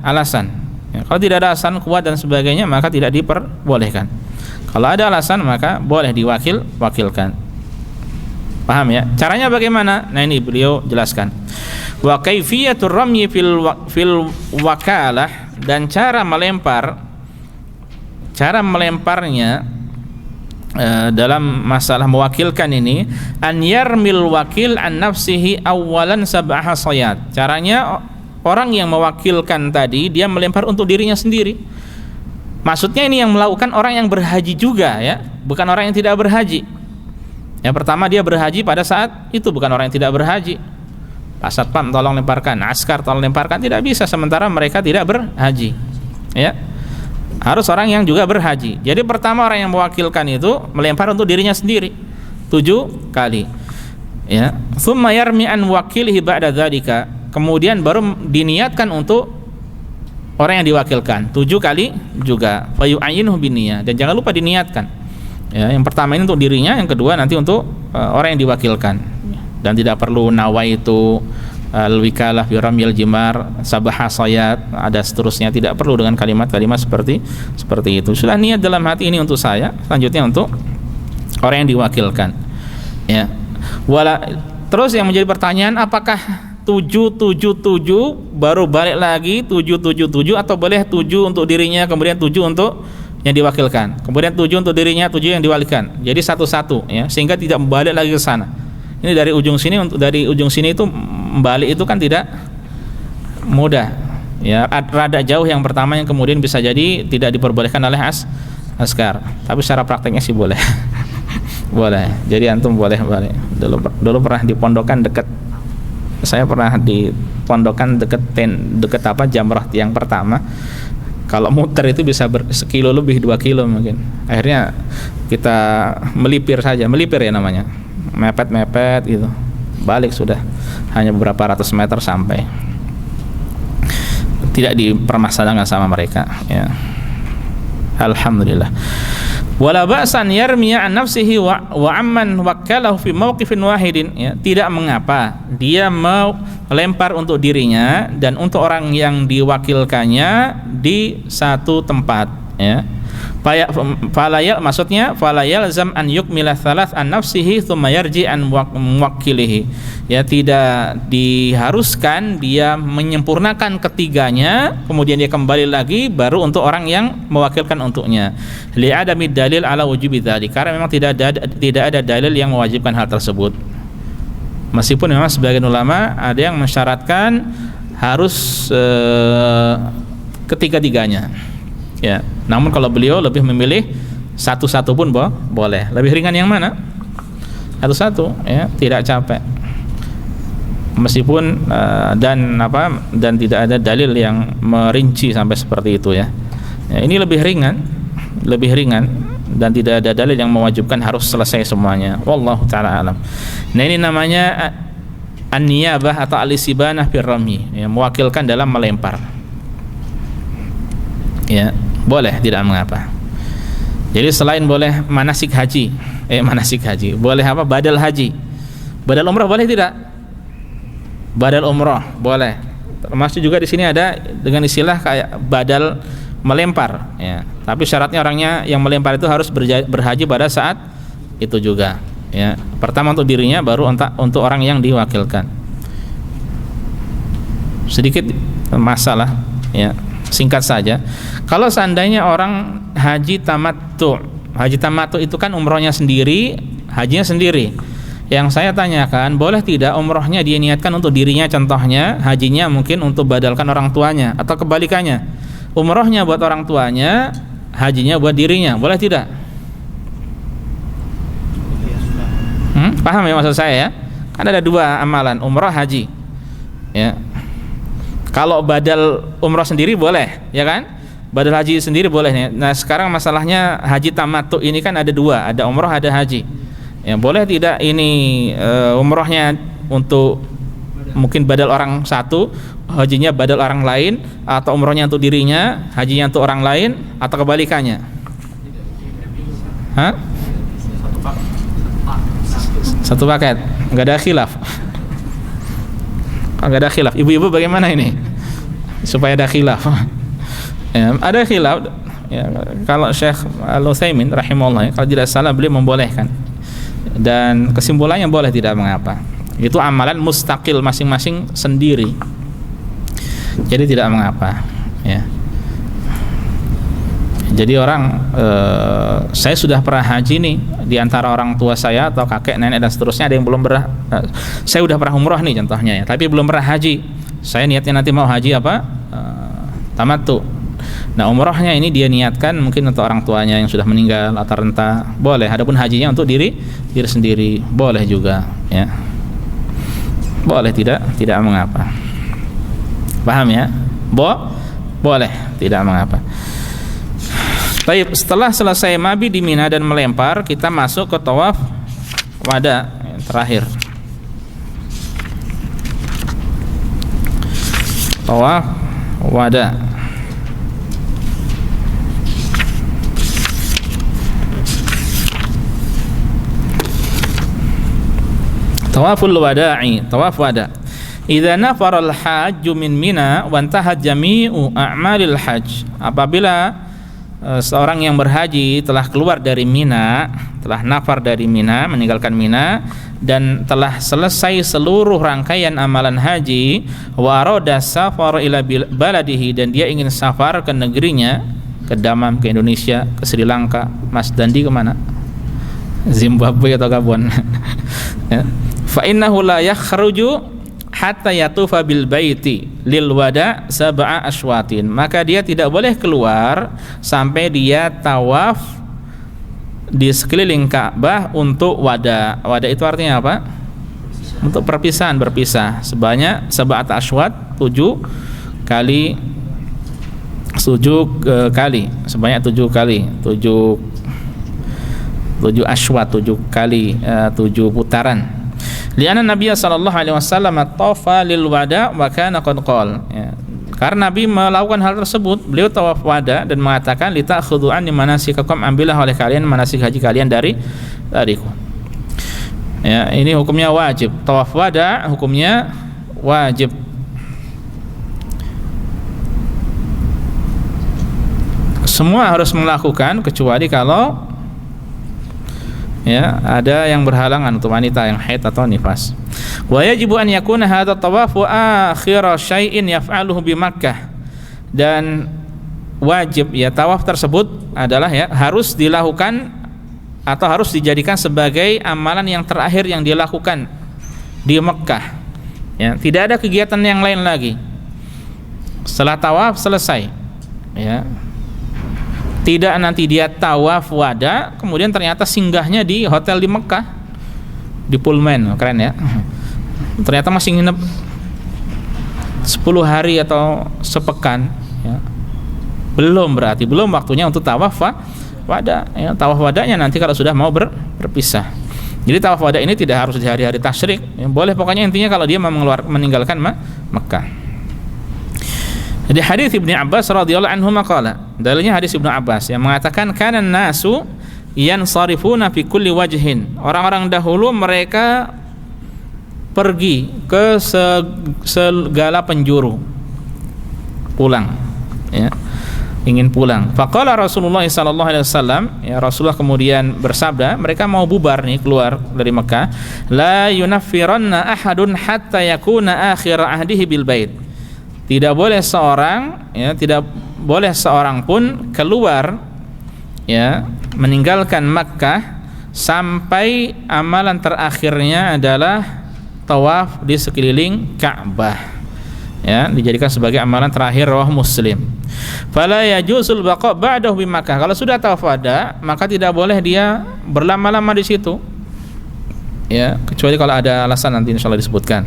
alasan, ya. Kalau tidak ada alasan kuat dan sebagainya maka tidak diperbolehkan. Kalau ada alasan maka boleh diwakilkan. Paham, ya? Caranya bagaimana? Nah, ini beliau jelaskan. Wa kaifiyatur ramyi fil wakalah, dan cara melemparnya dalam masalah mewakilkan ini, an yarmil wakil an nafsihi awalan sab'a hasayat. Caranya orang yang mewakilkan tadi dia melempar untuk dirinya sendiri. Maksudnya ini yang melakukan orang yang berhaji juga, ya, bukan orang yang tidak berhaji. Yang pertama dia berhaji pada saat itu, bukan orang yang tidak berhaji. Pak Satpam tolong lemparkan, askar tolong lemparkan, tidak bisa sementara mereka tidak berhaji, ya. Harus orang yang juga berhaji. Jadi pertama orang yang mewakilkan itu melempar untuk dirinya sendiri 7 kali, ya. Tsumma yarmi an wakilihi ba'da dzalika, kemudian baru diniatkan untuk orang yang diwakilkan 7 kali juga. Fayu'ayinhu biniyah, dan jangan lupa diniatkan. Ya, yang pertama ini untuk dirinya, yang kedua nanti untuk orang yang diwakilkan, dan tidak perlu nawaitu al-wikalah bi ramyil jimar sabah hasayat, ada seterusnya, tidak perlu dengan kalimat-kalimat seperti itu. Sudah niat dalam hati ini untuk saya, selanjutnya untuk orang yang diwakilkan, ya. Terus yang menjadi pertanyaan, apakah 777 baru balik lagi 777, atau boleh 7 untuk dirinya kemudian 7 untuk yang diwakilkan, kemudian 7 untuk dirinya, 7 yang diwakilkan, jadi satu-satu, ya, sehingga tidak balik lagi ke sana. Ini dari ujung sini itu balik itu kan tidak mudah, ya, rada jauh yang pertama, yang kemudian bisa jadi tidak diperbolehkan oleh askar, tapi secara prakteknya sih boleh. Boleh. Jadi antum boleh balik. Dulu pernah di pondokan dekat, saya pernah di pondokan dekat jamrah yang pertama. Kalau muter itu bisa sekilo lebih, 2 kilo mungkin. Akhirnya kita melipir ya namanya, mepet gitu. Balik sudah hanya beberapa ratus meter sampai. Tidak dipermasalahkan sama mereka, ya. Alhamdulillah. Wala ba'san yarmiya an nafsihi wa amman wakkalahu fi mauqifin wahidin, ya. Tidak mengapa dia mau melempar untuk dirinya dan untuk orang yang diwakilkannya di satu tempat, ya. Maksudnya fala yalzam an yukmila thalath an nafsihi thumma yarji an muwakkilihi, ya, tidak diharuskan dia menyempurnakan ketiganya kemudian dia kembali lagi baru untuk orang yang mewakilkan untuknya, li'adami dalil ala wujubi dzalik, karena memang tidak ada dalil yang mewajibkan hal tersebut. Meskipun memang sebagian ulama ada yang mensyaratkan harus ketiga-tiganya, ya. Namun kalau beliau lebih memilih satu-satu pun boleh. Lebih ringan yang mana? Satu-satu, ya, tidak capek. Meskipun dan tidak ada dalil yang merinci sampai seperti itu, ya. Ya, ini lebih ringan dan tidak ada dalil yang mewajibkan harus selesai semuanya. Wallahu taala alam. Nah, ini namanya an-niyabah atau al-istibanah fir ramy, ya, mewakilkan dalam melempar. Ya, boleh, tidak mengapa. Jadi selain boleh manasik haji, boleh apa? Badal haji. Badal umrah boleh tidak? Badal umrah boleh. Termasuk juga di sini ada dengan istilah kayak badal melempar, ya. Tapi syaratnya orangnya yang melempar itu harus berhaji pada saat itu juga, ya. Pertama untuk dirinya, baru untuk orang yang diwakilkan. Sedikit masalah, ya. Singkat saja. Kalau seandainya orang haji tamattu itu kan umrohnya sendiri, hajinya sendiri. Yang saya tanyakan, boleh tidak umrohnya dia niatkan untuk dirinya, contohnya hajinya mungkin untuk badalkan orang tuanya, atau kebalikannya, umrohnya buat orang tuanya, hajinya buat dirinya, boleh tidak? Paham ya maksud saya, ya? Kan ada dua amalan, umroh, haji, ya. Kalau badal umroh sendiri boleh, ya kan? Badal haji sendiri boleh. Nah sekarang masalahnya haji tamattu ini kan ada dua, ada umroh, ada haji. Ya, boleh tidak ini umrohnya untuk mungkin badal orang satu, hajinya badal orang lain, atau umrohnya untuk dirinya, hajinya untuk orang lain, atau kebalikannya? Hah? Satu paket, nggak ada khilaf. Nggak ada khilaf. Ibu-ibu bagaimana ini supaya ada khilaf? Ya, ada khilaf. Ya, kalau Syekh Al-Utsaimin rahimahullah, kalau tidak salah beliau membolehkan, dan kesimpulannya boleh, tidak mengapa. Itu amalan mustaqil masing-masing sendiri, jadi tidak mengapa, ya. Jadi orang saya sudah pernah haji nih, di antara orang tua saya atau kakek, nenek dan seterusnya ada yang belum pernah. Saya udah pernah umroh nih contohnya, ya, tapi belum pernah haji. Saya niatnya nanti mau haji apa? Tamattu. Nah umrohnya ini dia niatkan mungkin untuk orang tuanya yang sudah meninggal atau renta, boleh. Adapun hajinya untuk diri sendiri, boleh juga, ya. Boleh, tidak mengapa. Paham ya? Boleh, tidak mengapa. Baik, setelah selesai mabi di Mina dan melempar, kita masuk ke tawaf wada yang terakhir. Tawaf wada. Tawaful wada'i, tawaf wada. Idza nafara al-hajju min Mina wa intaha jami'u a'malil hajj. Apabila seorang yang berhaji telah keluar dari Mina, telah nafar dari Mina, meninggalkan Mina, dan telah selesai seluruh rangkaian amalan haji, wa arada safar ila baladihi, dan dia ingin safar ke negerinya, ke Damam, ke Indonesia, ke Sri Lanka. Mas Dandi kemana? Zimbabwe atau Gabon? Ya. Fa innahu la yakhruju hatta yatufa bil baiti lil wada sab'a aswatin. Maka dia tidak boleh keluar sampai dia tawaf di sekeliling Ka'bah untuk wada. Wada itu artinya apa? Untuk perpisahan, berpisah, sebanyak sab'at aswat, 7 kali, sebanyak 7 kali, 7 aswat, 7 kali, 7 putaran. Lianna Nabi sallallahu alaihi wasallam tawafa lil wada wa kana qad qala, ya. Karena Nabi melakukan hal tersebut, beliau tawaf wada dan mengatakan li ta'khudhu anni manasikakum, ambillah oleh kalian manasik haji kalian dariku. Ya, ini hukumnya wajib. Tawaf wada hukumnya wajib. Semua harus melakukan kecuali kalau, ya, ada yang berhalangan untuk wanita yang haid atau nifas. Wa yajibu an yakuna hadha tawafu akhir syai'in yaf'aluhu bi Makkah. Dan wajib, ya, tawaf tersebut adalah, ya, harus dilakukan atau harus dijadikan sebagai amalan yang terakhir yang dia lakukan di Mekah, ya. Tidak ada kegiatan yang lain lagi setelah tawaf selesai, ya. Tidak nanti dia tawaf wada kemudian ternyata singgahnya di hotel di Mekah, di Pullman, keren ya, ternyata masih nginep 10 hari atau sepekan, ya. Belum waktunya untuk tawaf wada, ya. Tawaf wadanya nanti kalau sudah mau berpisah. Jadi tawaf wada ini tidak harus di hari-hari tasyrik, ya, boleh pokoknya intinya kalau dia meninggalkan Mekah. Jadi hadis Ibnu Abbas radhiyallahu anhu maqala, dalilnya hadis Ibnu Abbas yang mengatakan kana nasu yansarifuna fi kulli wajhin. Orang-orang dahulu mereka pergi ke segala penjuru, pulang, ya, ingin pulang. Faqala Rasulullah sallallahu alaihi wasallam, ya, Rasulullah kemudian bersabda, mereka mau bubar nih, keluar dari Mekah, la yunaffiranna ahadun hatta yakuna akhir ahdihi bil bait. Tidak boleh seorang, ya, tidak boleh seorang pun keluar, ya, meninggalkan Mekah sampai amalan terakhirnya adalah tawaf di sekeliling Ka'bah. Ya, dijadikan sebagai amalan terakhir, riwayat Muslim. Fala yajuzul baqa' ba'dahu bi Makkah. Kalau sudah tawaf wada, maka tidak boleh dia berlama-lama di situ. Ya, kecuali kalau ada alasan nanti insyaallah disebutkan.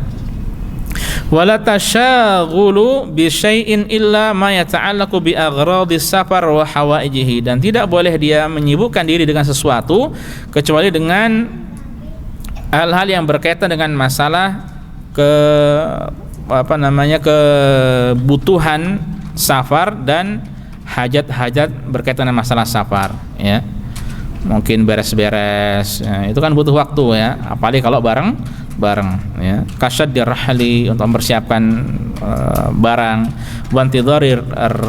Wala tasyaghulu bi syai'in illa ma yata'allaqu bi aghradis safar wa hawaijihi, dan tidak boleh dia menyibukkan diri dengan sesuatu kecuali dengan hal-hal yang berkaitan dengan masalah kebutuhan safar dan hajat-hajat berkaitan dengan masalah safar, ya. Mungkin beres-beres, ya, itu kan butuh waktu, ya, apalagi kalau bareng, ya. Kasyaddi rahli, untuk mempersiapkan barang, wantidhari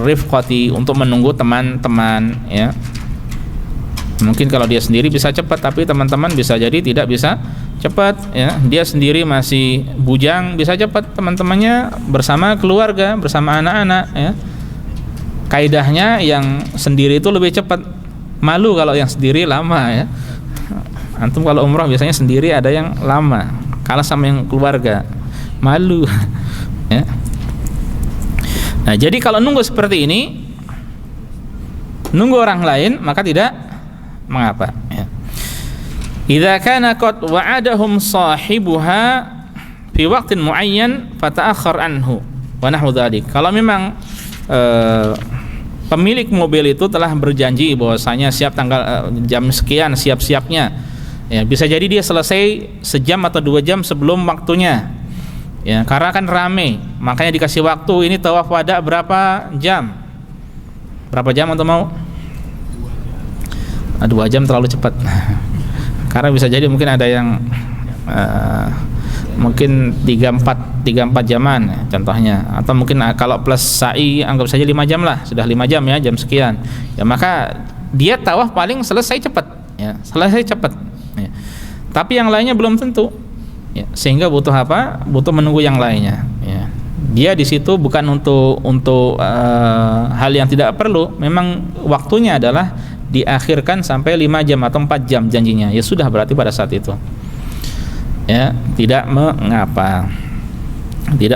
rifqati, untuk menunggu teman-teman, ya. Mungkin kalau dia sendiri bisa cepat, tapi teman-teman bisa jadi tidak bisa cepat, ya. Dia sendiri masih bujang, bisa cepat, teman-temannya bersama keluarga, bersama anak-anak, ya. Kaidahnya yang sendiri itu lebih cepat. Malu kalau yang sendiri lama, ya. Antum kalau umrah biasanya sendiri ada yang lama, kalah sama yang keluarga, malu. Ya. Nah, jadi kalau nunggu seperti ini, nunggu orang lain, maka tidak mengapa, ya. Idza kana qad wa'adahum sahibuha fi waqtin muayyan fata'akhkhar anhu wa nahwu dzalik. Kalau memang pemilik mobil itu telah berjanji bahwasanya siap tanggal jam sekian siap-siapnya, ya, bisa jadi dia selesai sejam atau 2 jam sebelum waktunya, ya, karena kan rame, makanya dikasih waktu. Ini tawaf wada berapa jam atau mau 2 jam terlalu cepat. Karena bisa jadi mungkin ada yang mungkin 3-4 jaman, ya, contohnya, atau mungkin kalau plus sa'i anggap saja 5 jam lah, sudah 5 jam, ya, jam sekian, ya, maka dia tawaf paling selesai cepat, ya, ya. Tapi yang lainnya belum tentu, ya, sehingga butuh apa? Butuh menunggu yang lainnya, ya. Dia di situ bukan untuk hal yang tidak perlu, memang waktunya adalah diakhirkan sampai 5 jam atau 4 jam janjinya, ya sudah, berarti pada saat itu, ya, tidak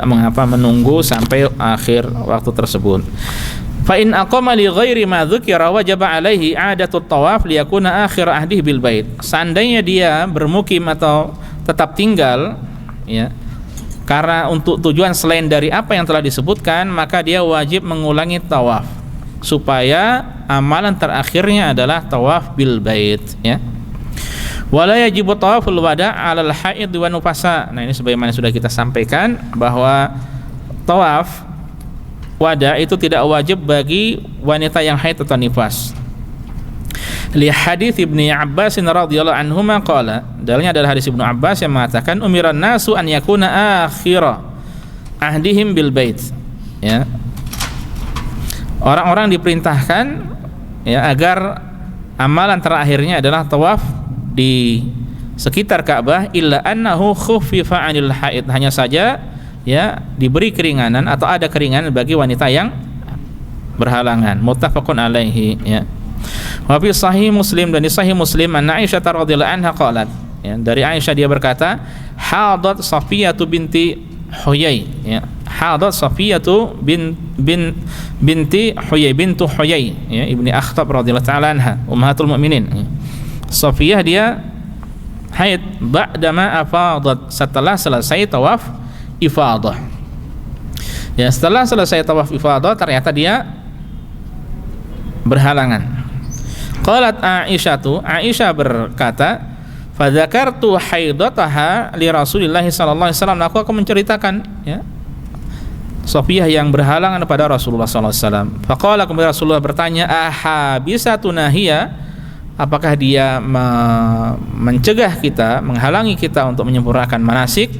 mengapa menunggu sampai akhir waktu tersebut. Fa in aqama li ghairi ma dzukira wajaba alaihi i'adatut tawaf liyakuna akhir ahdihi bil bait. Seandainya dia bermukim atau tetap tinggal, ya, karena untuk tujuan selain dari apa yang telah disebutkan, maka dia wajib mengulangi tawaf supaya amalan terakhirnya adalah tawaf bil bait, ya. Wala yajibu tawaful wada' 'alal haid wa nufasa. Nah, ini sebagaimana sudah kita sampaikan bahwa tawaf wada' itu tidak wajib bagi wanita yang haid atau nifas. Li hadits Ibnu Abbas radhiyallahu anhuma qala, dalilnya adalah hadis Ibnu Abbas yang mengatakan umiran nasu an yakuna akhira ahdihim bil bait, ya. Orang-orang diperintahkan, ya, agar amalan terakhirnya adalah tawaf di sekitar Ka'bah, illa annahu khuffifa 'anil haid, hanya saja, ya, diberi keringanan atau ada keringanan bagi wanita yang berhalangan. Muttafaqun alaihi, ya. Wa fi sahih Muslim, dan di sahih Muslim, an Aisyah radhiyallahu anha qalat, ya, dari Aisyah dia berkata, hadat Safiyah binti Huyai, ya, hadat Safiyah binti Huyai bintu Huyai, ya, ibni Akhtab radhiyallahu ta'ala anha, ummahatul mukminin, ya. Safiyah dia haid ba'dama afadat, setelah selesai tawaf ifadah, ya, setelah selesai tawaf ifadah ternyata dia berhalangan. Qalat Aisyah berkata, Fadzakartu haidataha li Rasulillah sallallahu alaihi wasallam. Aku akan menceritakan ya Safiyah yang berhalangan pada Rasulullah sallallahu alaihi wasallam. Faqala, kemudian Rasulullah bertanya, "Ahabisatuna hiya?" Apakah dia mencegah kita, menghalangi kita untuk menyempurnakan manasik?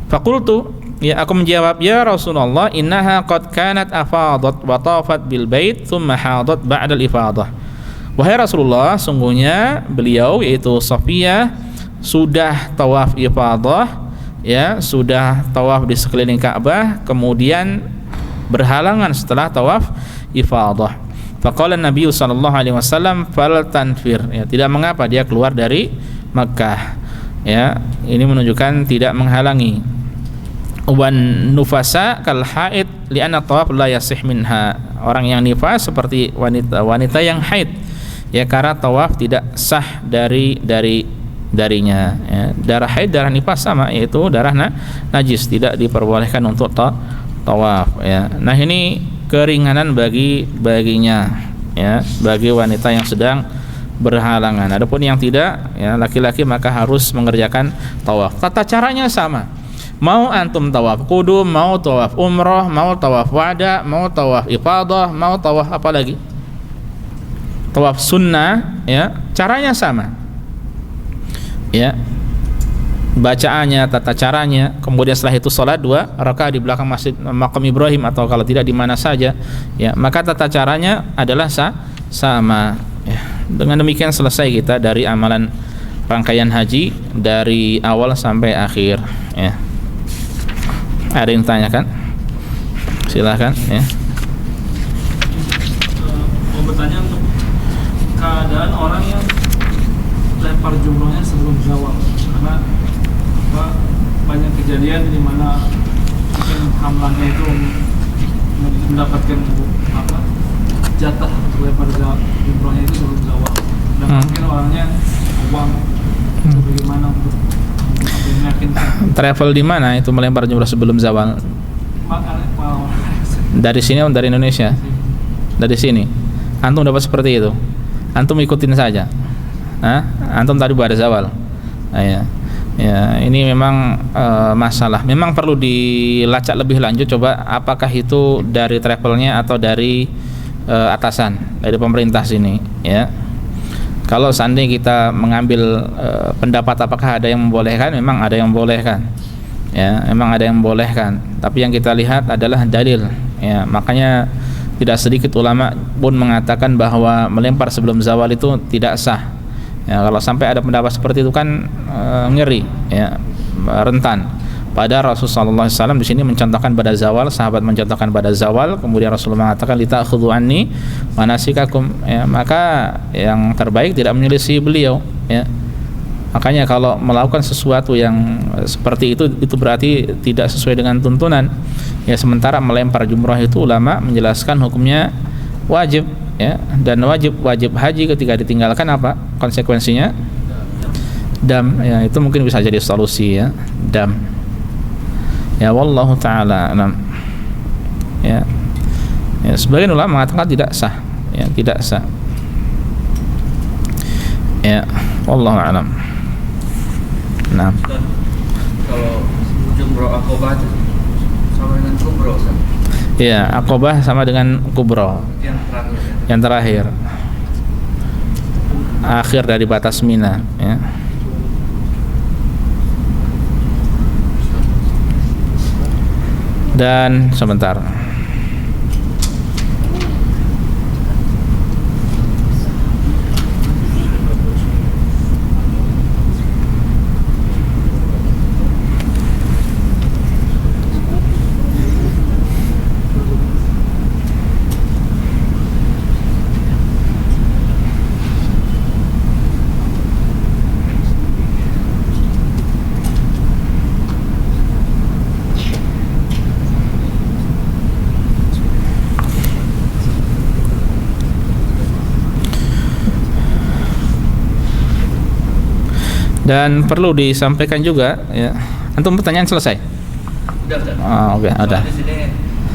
Faqultu, ya aku menjawab, "Ya Rasulullah, innaha qad kanat afadat wa tafat bil bait thumma hadat ba'da al-ifadah." Wahai Rasulullah, sungguhnya beliau yaitu Safiyah sudah tawaf ifadah, ya, sudah tawaf di sekeliling Ka'bah, kemudian berhalangan setelah tawaf ifadah. Faqala Nabi sallallahu alaihi wasallam fal tanfir, ya, tidak mengapa dia keluar dari Makkah. Ya, ini menunjukkan tidak menghalangi. Wan nufasa kal haid li'anna tawaf la yasih minha. Orang yang nifas seperti wanita yang haid, ya, karena tawaf tidak sah darinya, ya. Darah haid, darah nifas sama, yaitu darah najis, tidak diperbolehkan untuk tawaf, ya. Nah, ini keringanan baginya, ya, bagi wanita yang sedang berhalangan. Adapun yang tidak, ya, laki-laki maka harus mengerjakan tawaf. Tata caranya sama. Mau antum tawaf qudum, mau tawaf umroh, mau tawaf wada, mau tawaf ifadah, mau tawaf apa lagi? Tawaf sunnah, ya, caranya sama. Ya. Bacaannya, tata caranya, kemudian setelah itu sholat 2 rakaat di belakang masjid Maqam Ibrahim atau kalau tidak di mana saja, ya, maka tata caranya adalah sama, ya. Dengan demikian selesai kita dari amalan rangkaian haji dari awal sampai akhir, ya. Ada yang tanyakan? Silakan, ya. Mau bertanya untuk keadaan orang yang lempar jumrohnya sebelum zawal, karena banyak kejadian di mana mungkin hamlahnya itu mendapatkan jatah untuk lempar jumrohnya itu sebelum zawal, dan mungkin orangnya uang, bagaimana untuk meyakinkan. Travel di mana itu melempar jumroh sebelum zawal? Dari sini atau dari Indonesia? Dari sini. Antum dapat seperti itu? Antum ikutin saja. Antum tadi pada zawal. Ya. Ya, ini memang masalah. Memang perlu dilacak lebih lanjut, coba apakah itu dari travelnya atau dari atasan, dari pemerintah sini, ya. Kalau seandainya kita mengambil pendapat apakah ada yang membolehkan, memang ada yang membolehkan. Ya, memang ada yang membolehkan. Tapi yang kita lihat adalah dalil, ya. Makanya tidak sedikit ulama pun mengatakan bahwa melempar sebelum zawal itu tidak sah. Ya, kalau sampai ada pendapat seperti itu kan ngeri, ya, rentan. Pada Rasulullah SAW di sini mencontohkan pada zawal, sahabat mencontohkan pada zawal, kemudian Rasulullah mengatakan litakhudhu anni manasikakum, ya, maka yang terbaik tidak menyelisih beliau, ya. Makanya kalau melakukan sesuatu yang seperti itu berarti tidak sesuai dengan tuntunan, ya. Sementara melempar jumrah itu ulama menjelaskan hukumnya wajib, ya, dan wajib haji ketika ditinggalkan apa konsekuensinya? Dam, ya, itu mungkin bisa jadi solusi, ya, dam, ya, wallahu taala alam, ya. Ya, sebagian ulama mengatakan tidak sah, ya, tidak sah, ya, wallahu alam. Nah, kalau jumroh akobah itu sama dengan kubro, ya, akobah sama dengan kubro. Yang terakhir, akhir dari batas Mina, ya. Dan sebentar, dan perlu disampaikan juga, ya. Antum pertanyaan selesai? Udah. Oke, ada. Di sini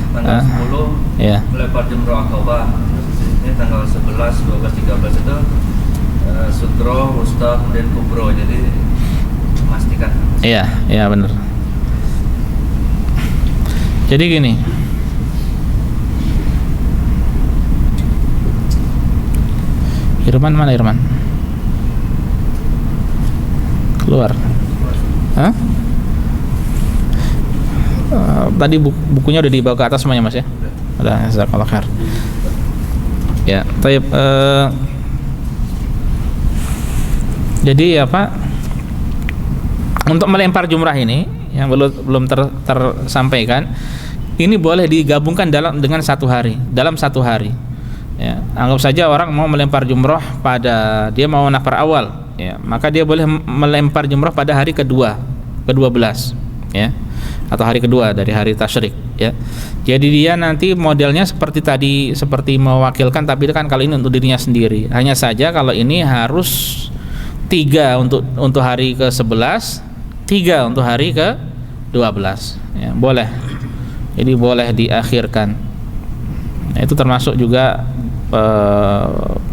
tanggal 10 ya, melempar jumroh akobah. Ini tanggal 11, 12, 13 itu sutro, wusta, kemudian kubro. Jadi memastikan. Iya, iya benar. Jadi gini. Irman mana Irman? Keluar. Hah? Tadi bukunya udah dibawa ke atas semuanya Mas ya? Udah, jazakallahu khair. Ya, baik. Jadi apa? Untuk melempar jumrah ini yang belum tersampaikan, ini boleh digabungkan dengan satu hari, dalam satu hari. Ya, anggap saja orang mau melempar jumrah pada dia mau nafar awal, ya, maka dia boleh melempar jumrah pada hari ke-12, ya, atau hari kedua dari hari tasyrik, ya. Jadi dia nanti modelnya seperti tadi, seperti mewakilkan, tapi kan kalau ini untuk dirinya sendiri. Hanya saja kalau ini harus 3 untuk hari ke-11, 3 untuk hari ke-12, ya, boleh. Jadi boleh diakhirkan. Nah, itu termasuk juga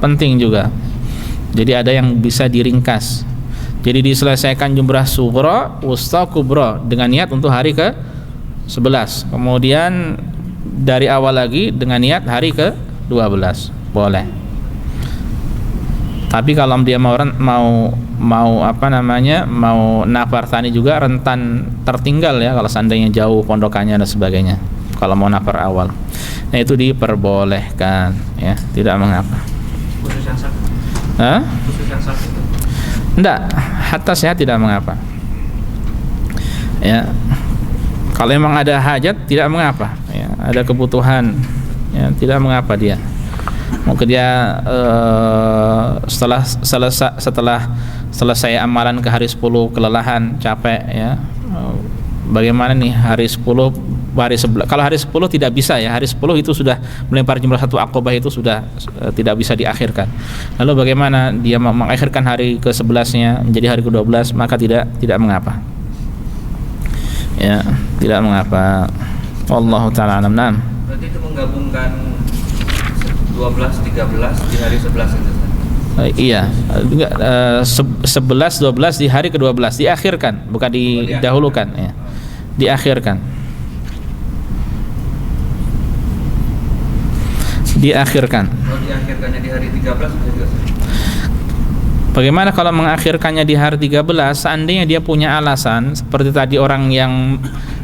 penting juga. Jadi ada yang bisa diringkas. Jadi diselesaikan jumrah sughra, wusta, kubra dengan niat untuk hari ke-11. Kemudian dari awal lagi dengan niat hari ke-12. Boleh. Tapi kalau dia mau nafar tsani juga rentan tertinggal ya kalau seandainya jauh pondokannya dan sebagainya. Kalau mau nafar awal. Nah, itu diperbolehkan ya, tidak mengapa. Khusus yang sakit. Hah? Khusus yang sakit. Enggak, hatta sehat tidak mengapa. Ya. Kalau memang ada hajat tidak mengapa, ya, ada kebutuhan, ya, tidak mengapa dia. Mungkin dia setelah selesai amalan ke hari 10 kelelahan, capek ya. Bagaimana nih hari 10, hari 11. Kalau hari 10 tidak bisa ya, hari 10 itu sudah melempar jumrah satu Aqabah itu sudah tidak bisa diakhirkan. Lalu bagaimana dia mengakhirkan hari ke-11-nya menjadi hari ke-12, maka tidak mengapa. Ya, tidak mengapa. Wallahu taala alam. Naam. Berarti itu menggabungkan 12, 13 di hari 11 itu. Iya, 11, 12 di hari ke-12 diakhirkan, bukan didahulukan ya. Diakhirkan. Kalau diakhirkannya di hari 13 juga. Bagaimana kalau mengakhirkannya di hari 13? Seandainya dia punya alasan seperti tadi orang yang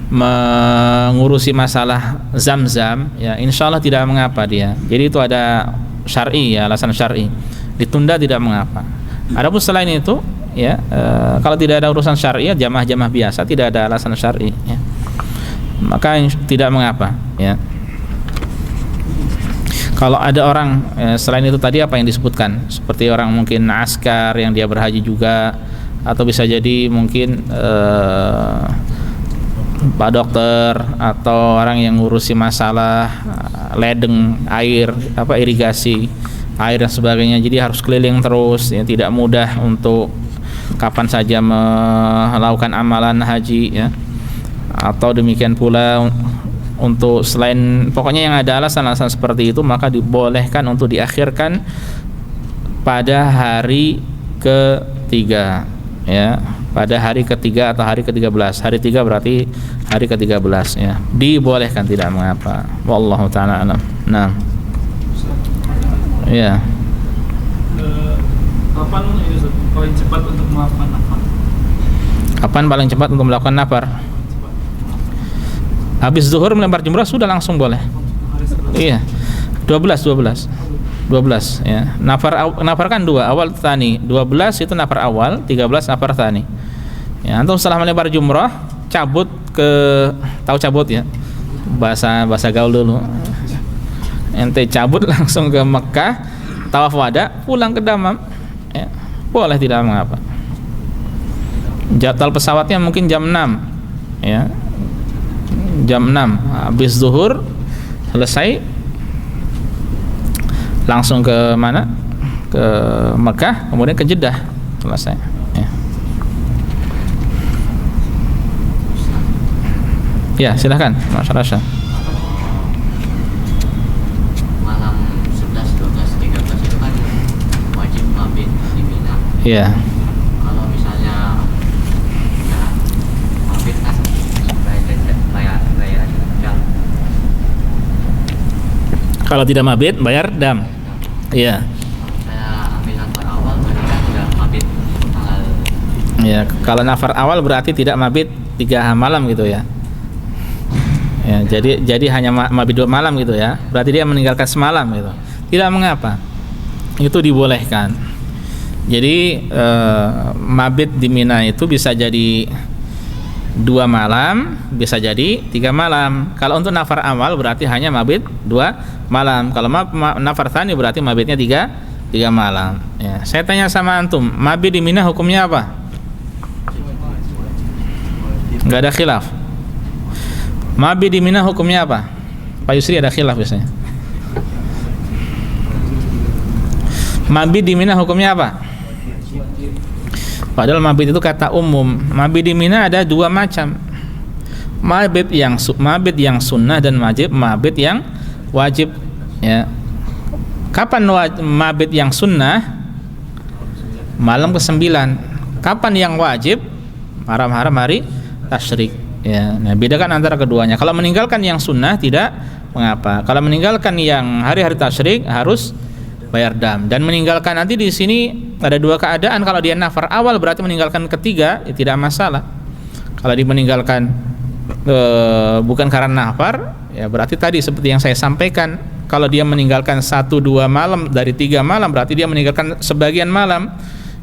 mengurusi masalah zam-zam, ya insya Allah tidak mengapa dia. Jadi itu ada syar'i ya, alasan syar'i. Ditunda tidak mengapa. Adapun selain itu, ya kalau tidak ada urusan syar'i, ya, jamaah-jamaah biasa tidak ada alasan syar'i, ya, maka tidak mengapa. Ya. Kalau ada orang selain itu tadi apa yang disebutkan, seperti orang mungkin askar yang dia berhaji juga, atau bisa jadi mungkin Pak dokter atau orang yang ngurusi masalah ledeng air, irigasi air dan sebagainya, jadi harus keliling terus ya, tidak mudah untuk kapan saja melakukan amalan haji ya. Atau demikian pula untuk selain pokoknya yang ada alasan-alasan seperti itu, maka dibolehkan untuk diakhirkan pada hari ketiga ya, pada hari ketiga atau hari ke-13. Hari 3 berarti hari ke-13 ya. Dibolehkan tidak mengapa. Wallahu taala alam. Nah. Ya. Kapan paling cepat untuk melakukan nafar? Kapan paling cepat untuk melakukan nafar? Habis zuhur melempar jumrah sudah langsung boleh. Iya. 12 ya. Nafar kan 2, awal tsani. 12 itu nafar awal, 13 nafar tsani. Ya, antum setelah melempar jumrah, cabut ke, tahu cabut ya? Bahasa gaul dulu. Ente cabut langsung ke Mekah, tawaf wada, pulang ke Damam. Ya, boleh tidak mengapa. Jadwal pesawatnya mungkin jam 6. Ya. Jam 6 habis zuhur selesai langsung ke mana? Ke Mekah, kemudian ke Jeddah selesai ya. Ya, silakan Mas Rasha. Malam 11, 12, 13 itu kan wajib mabit di Mina. Iya. Kalau misalnya ya mabit kan bayar jam. Kalau tidak mabit bayar dam. Iya. Saya ambil nafar awal berarti kan sudah mabit tanggal. Ya, kalau nafar awal berarti tidak mabit 3 malam gitu ya. Ya, jadi hanya mabit 2 malam gitu ya. Berarti dia meninggalkan semalam gitu. Tidak mengapa. Itu dibolehkan. Jadi mabit di Mina itu bisa jadi 2 malam, bisa jadi 3 malam. Kalau untuk nafar awal berarti hanya mabit 2 malam. Kalau nafar tsani berarti mabitnya 3 malam. Ya, saya tanya sama antum, mabit di Mina hukumnya apa? Enggak ada khilaf. Mabit di Mina hukumnya apa? Pak Yusri ada khilaf biasanya. Mabit di Mina hukumnya apa? Padahal mabit itu kata umum. Mabit di Mina ada 2 macam. Mabit yang sunnah dan mabit yang wajib. Ya. Kapan mabit yang sunnah? Malam ke-9. Kapan yang wajib? Haram-haram hari tasyrik. Ya. Nah, bedakan antara keduanya. Kalau meninggalkan yang sunnah tidak mengapa. Kalau meninggalkan yang hari-hari tasyrik harus bayar dam. Dan meninggalkan nanti di sini ada 2 keadaan. Kalau dia nafar awal berarti meninggalkan ketiga, ya tidak masalah. Kalau dia meninggalkan bukan karena nafar, ya berarti tadi seperti yang saya sampaikan, kalau dia meninggalkan 1-2 malam dari 3 malam berarti dia meninggalkan sebagian malam,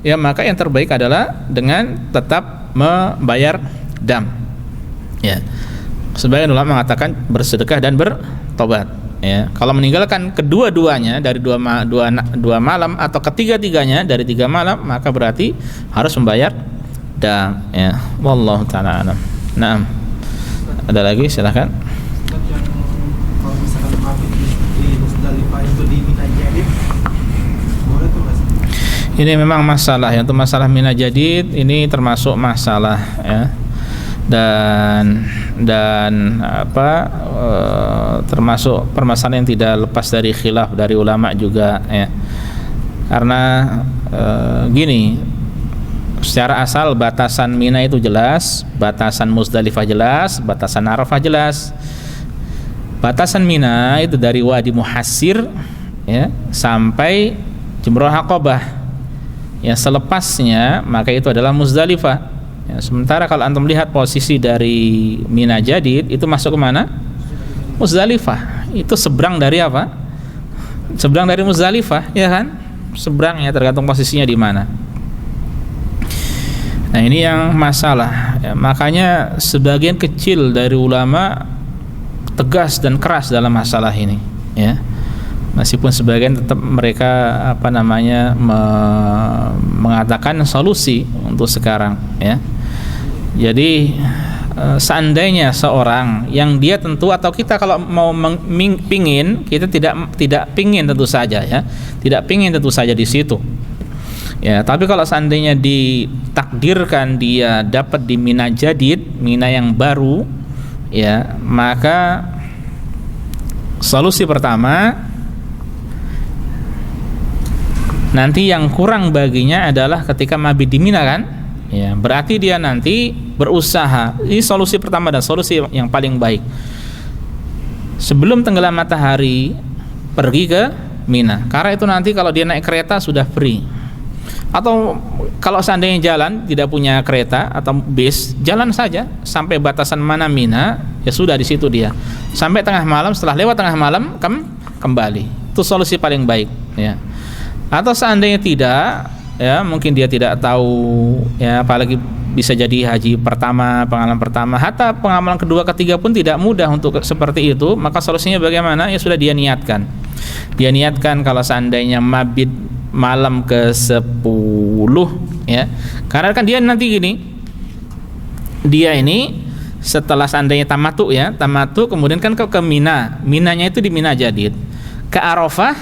ya maka yang terbaik adalah dengan tetap membayar dam. Ya. Sebagian ulama mengatakan bersedekah dan bertobat. Ya, kalau meninggalkan kedua-duanya dari 2 malam atau ketiga-tiganya dari 3 malam maka berarti harus membayar dam. Ya, wallahu taala alam. Naam. Ada lagi silakan. Yang kalau misalkan mabit di Musdalifah itu di Mina Jadid, boleh tuh Mas? Ini memang masalah ya, untuk masalah Mina Jadid ini termasuk masalah ya. Dan termasuk permasalahan yang tidak lepas dari khilaf dari ulama juga ya. Karena gini, secara asal batasan Mina itu jelas, batasan Musdalifah jelas, batasan Arafah jelas. Batasan Mina itu dari Wadi Muhassir ya sampai Jumrah Aqabah. Ya, selepasnya maka itu adalah Musdalifah. Ya, sementara kalau antum lihat posisi dari Mina Jadid itu masuk ke mana? Musdalifah. Itu seberang dari apa? Seberang dari Musdalifah, ya kan? Seberangnya tergantung posisinya di mana. Nah, ini yang masalah. Ya, makanya sebagian kecil dari ulama tegas dan keras dalam masalah ini, ya. Meskipun sebagian tetap mereka mengatakan solusi untuk sekarang, ya. Jadi seandainya seorang yang dia tentu atau kita kalau mau pingin, kita tidak pingin tentu saja ya, tidak pingin tentu saja di situ. Ya, tapi kalau seandainya ditakdirkan dia dapat di Mina Jadid, Mina yang baru, ya, maka solusi pertama nanti yang kurang baginya adalah ketika mabit di Mina kan, ya, berarti dia nanti berusaha. Ini solusi pertama dan solusi yang paling baik. Sebelum tenggelam matahari pergi ke Mina. Karena itu nanti kalau dia naik kereta sudah free. Atau kalau seandainya jalan tidak punya kereta atau bis, jalan saja sampai batasan mana Mina, ya sudah di situ dia. Sampai tengah malam, setelah lewat tengah malam kembali. Itu solusi paling baik, ya. Atau seandainya tidak, ya mungkin dia tidak tahu, ya apalagi bisa jadi haji pertama, pengalaman pertama, hatta pengalaman kedua, ketiga pun tidak mudah untuk seperti itu. Maka solusinya bagaimana? Ya sudah dia niatkan. Dia niatkan kalau seandainya mabit malam ke-10, ya. Karena kan dia nanti gini, dia ini setelah seandainya tamatu, ya, tamatu kemudian kan ke Mina. Minanya itu di Mina Jadid. Ke Arafah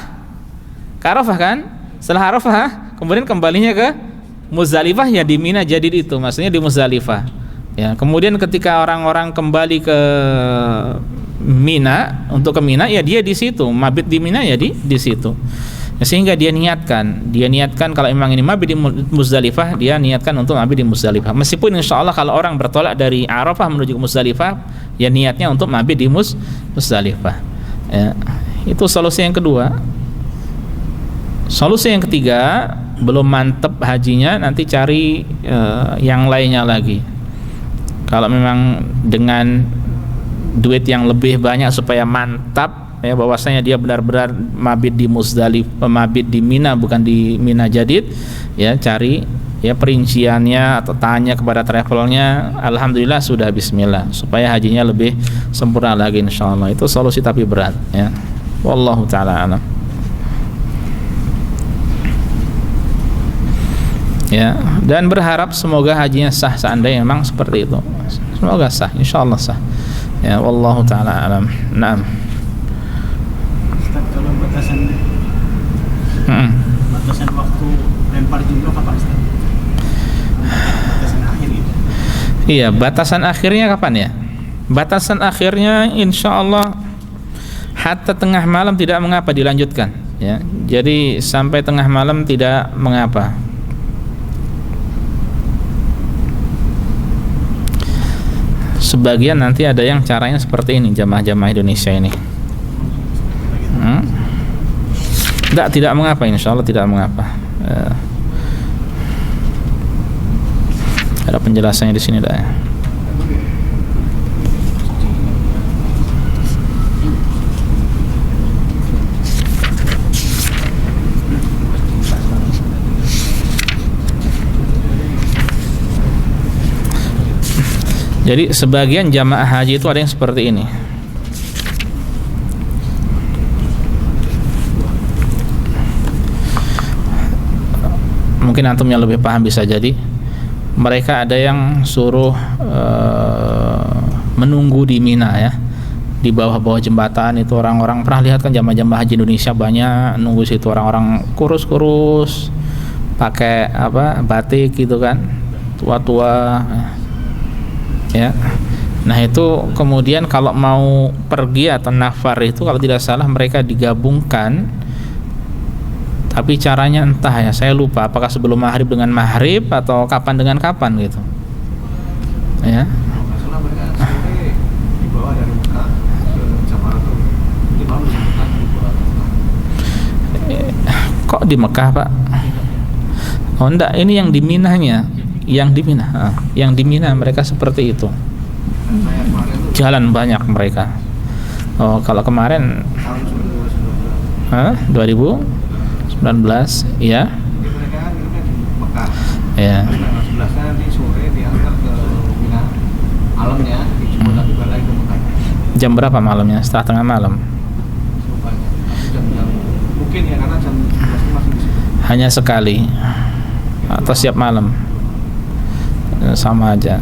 kan? Setelah Arafah kemudian kembalinya ke Muzdalifah, ya di Mina Jadid itu, maksudnya di Muzdalifah. Ya, kemudian ketika orang-orang kembali ke Mina untuk ke Mina, ya dia di situ, mabit di Mina ya di situ. Sehingga dia niatkan kalau memang ini mabit di Muzdalifah, dia niatkan untuk mabit di Muzdalifah. Meskipun insya Allah kalau orang bertolak dari Arafah menuju ke Muzdalifah, ya niatnya untuk mabit di Muzdalifah. Ya, itu solusi yang kedua. Solusi yang ketiga, belum mantep hajinya, nanti cari yang lainnya lagi. Kalau memang dengan duit yang lebih banyak supaya mantap, ya bahwasanya dia benar-benar mabit di Muzdalifah, mabit di Mina bukan di Mina Jadid, ya cari ya perinciannya atau tanya kepada travelnya. Alhamdulillah sudah bismillah, supaya hajinya lebih sempurna lagi insyaallah. Itu solusi tapi berat, ya. Wallahu taala alam. Ya, dan berharap semoga hajinya sah seandainya memang seperti itu. Semoga sah, insyaallah sah. Ya, wallahu taala alam. Naam. Ustaz, kalau batasan waktu lempar jumroh kapan Ustaz? Batasan akhir gitu. Iya, batasan akhirnya kapan ya? Batasan akhirnya insyaallah hatta tengah malam tidak mengapa dilanjutkan, ya. Jadi sampai tengah malam tidak mengapa. Sebagian nanti ada yang caranya seperti ini, jamaah-jamaah Indonesia ini. Tidak mengapa, insyaallah tidak mengapa. Ada penjelasannya di sini dah. Ya. Jadi sebagian jamaah haji itu ada yang seperti ini. Mungkin antum yang lebih paham bisa jadi. Mereka ada yang suruh menunggu di Mina, ya. Di bawah-bawah jembatan itu orang-orang, pernah lihat kan jamaah-jamaah haji Indonesia banyak nunggu situ, orang-orang kurus-kurus pakai batik gitu kan, tua-tua. Ya. Nah itu kemudian kalau mau pergi atau nafar itu kalau tidak salah mereka digabungkan, tapi caranya entah ya, saya lupa apakah sebelum maghrib dengan maghrib atau kapan dengan kapan gitu. Ya. Masalah mereka sore dibawa dari Mekah ke Jamaratul. Di malam disebutkan dibawa ke Mekah. Kok di Mekah, Pak? Oh enggak, ini yang di Minanya. Yang di Mina mereka seperti itu. Jalan banyak mereka. Oh, kalau kemarin 2019 ya. Mereka kan di Mekah. Ya. Tanggal 11 nanti sore diantar ke Mina. Malamnya dijemput lagi balik ke Mekah. Jam berapa malamnya? Setelah tengah malam. Jam mungkin ya, karena jam 12 masih di situ. Hanya sekali atau setiap malam? Sama aja.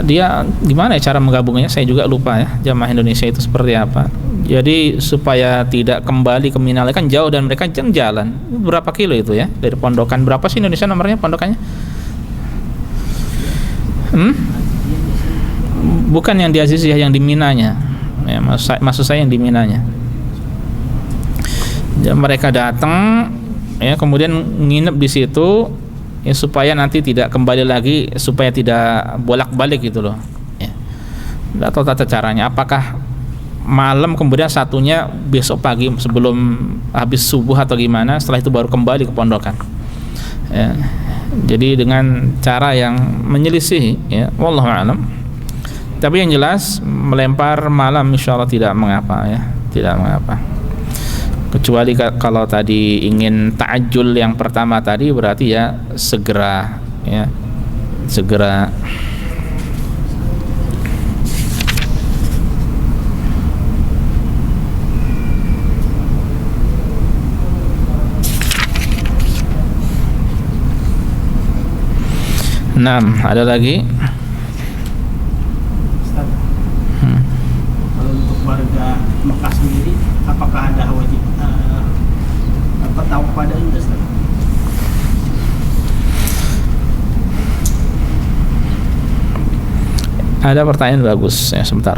Dia gimana ya cara menggabungnya, saya juga lupa ya, jamaah Indonesia itu seperti apa. Jadi supaya tidak kembali ke Mina, kan jauh dan mereka jalan berapa kilo itu ya dari pondokan. Berapa sih Indonesia nomornya pondokannya? Bukan yang di Aziziyah, yang di Minanya ya, maksud saya yang di Minanya. Ya, mereka datang ya, kemudian nginep di situ ya, supaya nanti tidak kembali lagi, supaya tidak bolak-balik gitu loh ya. Tidak tahu tata caranya, apakah malam kemudian satunya besok pagi sebelum habis subuh atau gimana, setelah itu baru kembali ke pondokan ya. Jadi dengan cara yang menyelisih ya, wallahu a'lam. Tapi yang jelas melempar malam insyaallah tidak mengapa ya, tidak mengapa. Kecuali kalau tadi ingin ta'ajjul yang pertama tadi, berarti ya segera ya, segera. Ada lagi? Ustaz, kalau untuk warga Mekah sendiri, apakah ada wajib tahu pada Anda, Ustaz? Ada pertanyaan bagus ya, sebentar.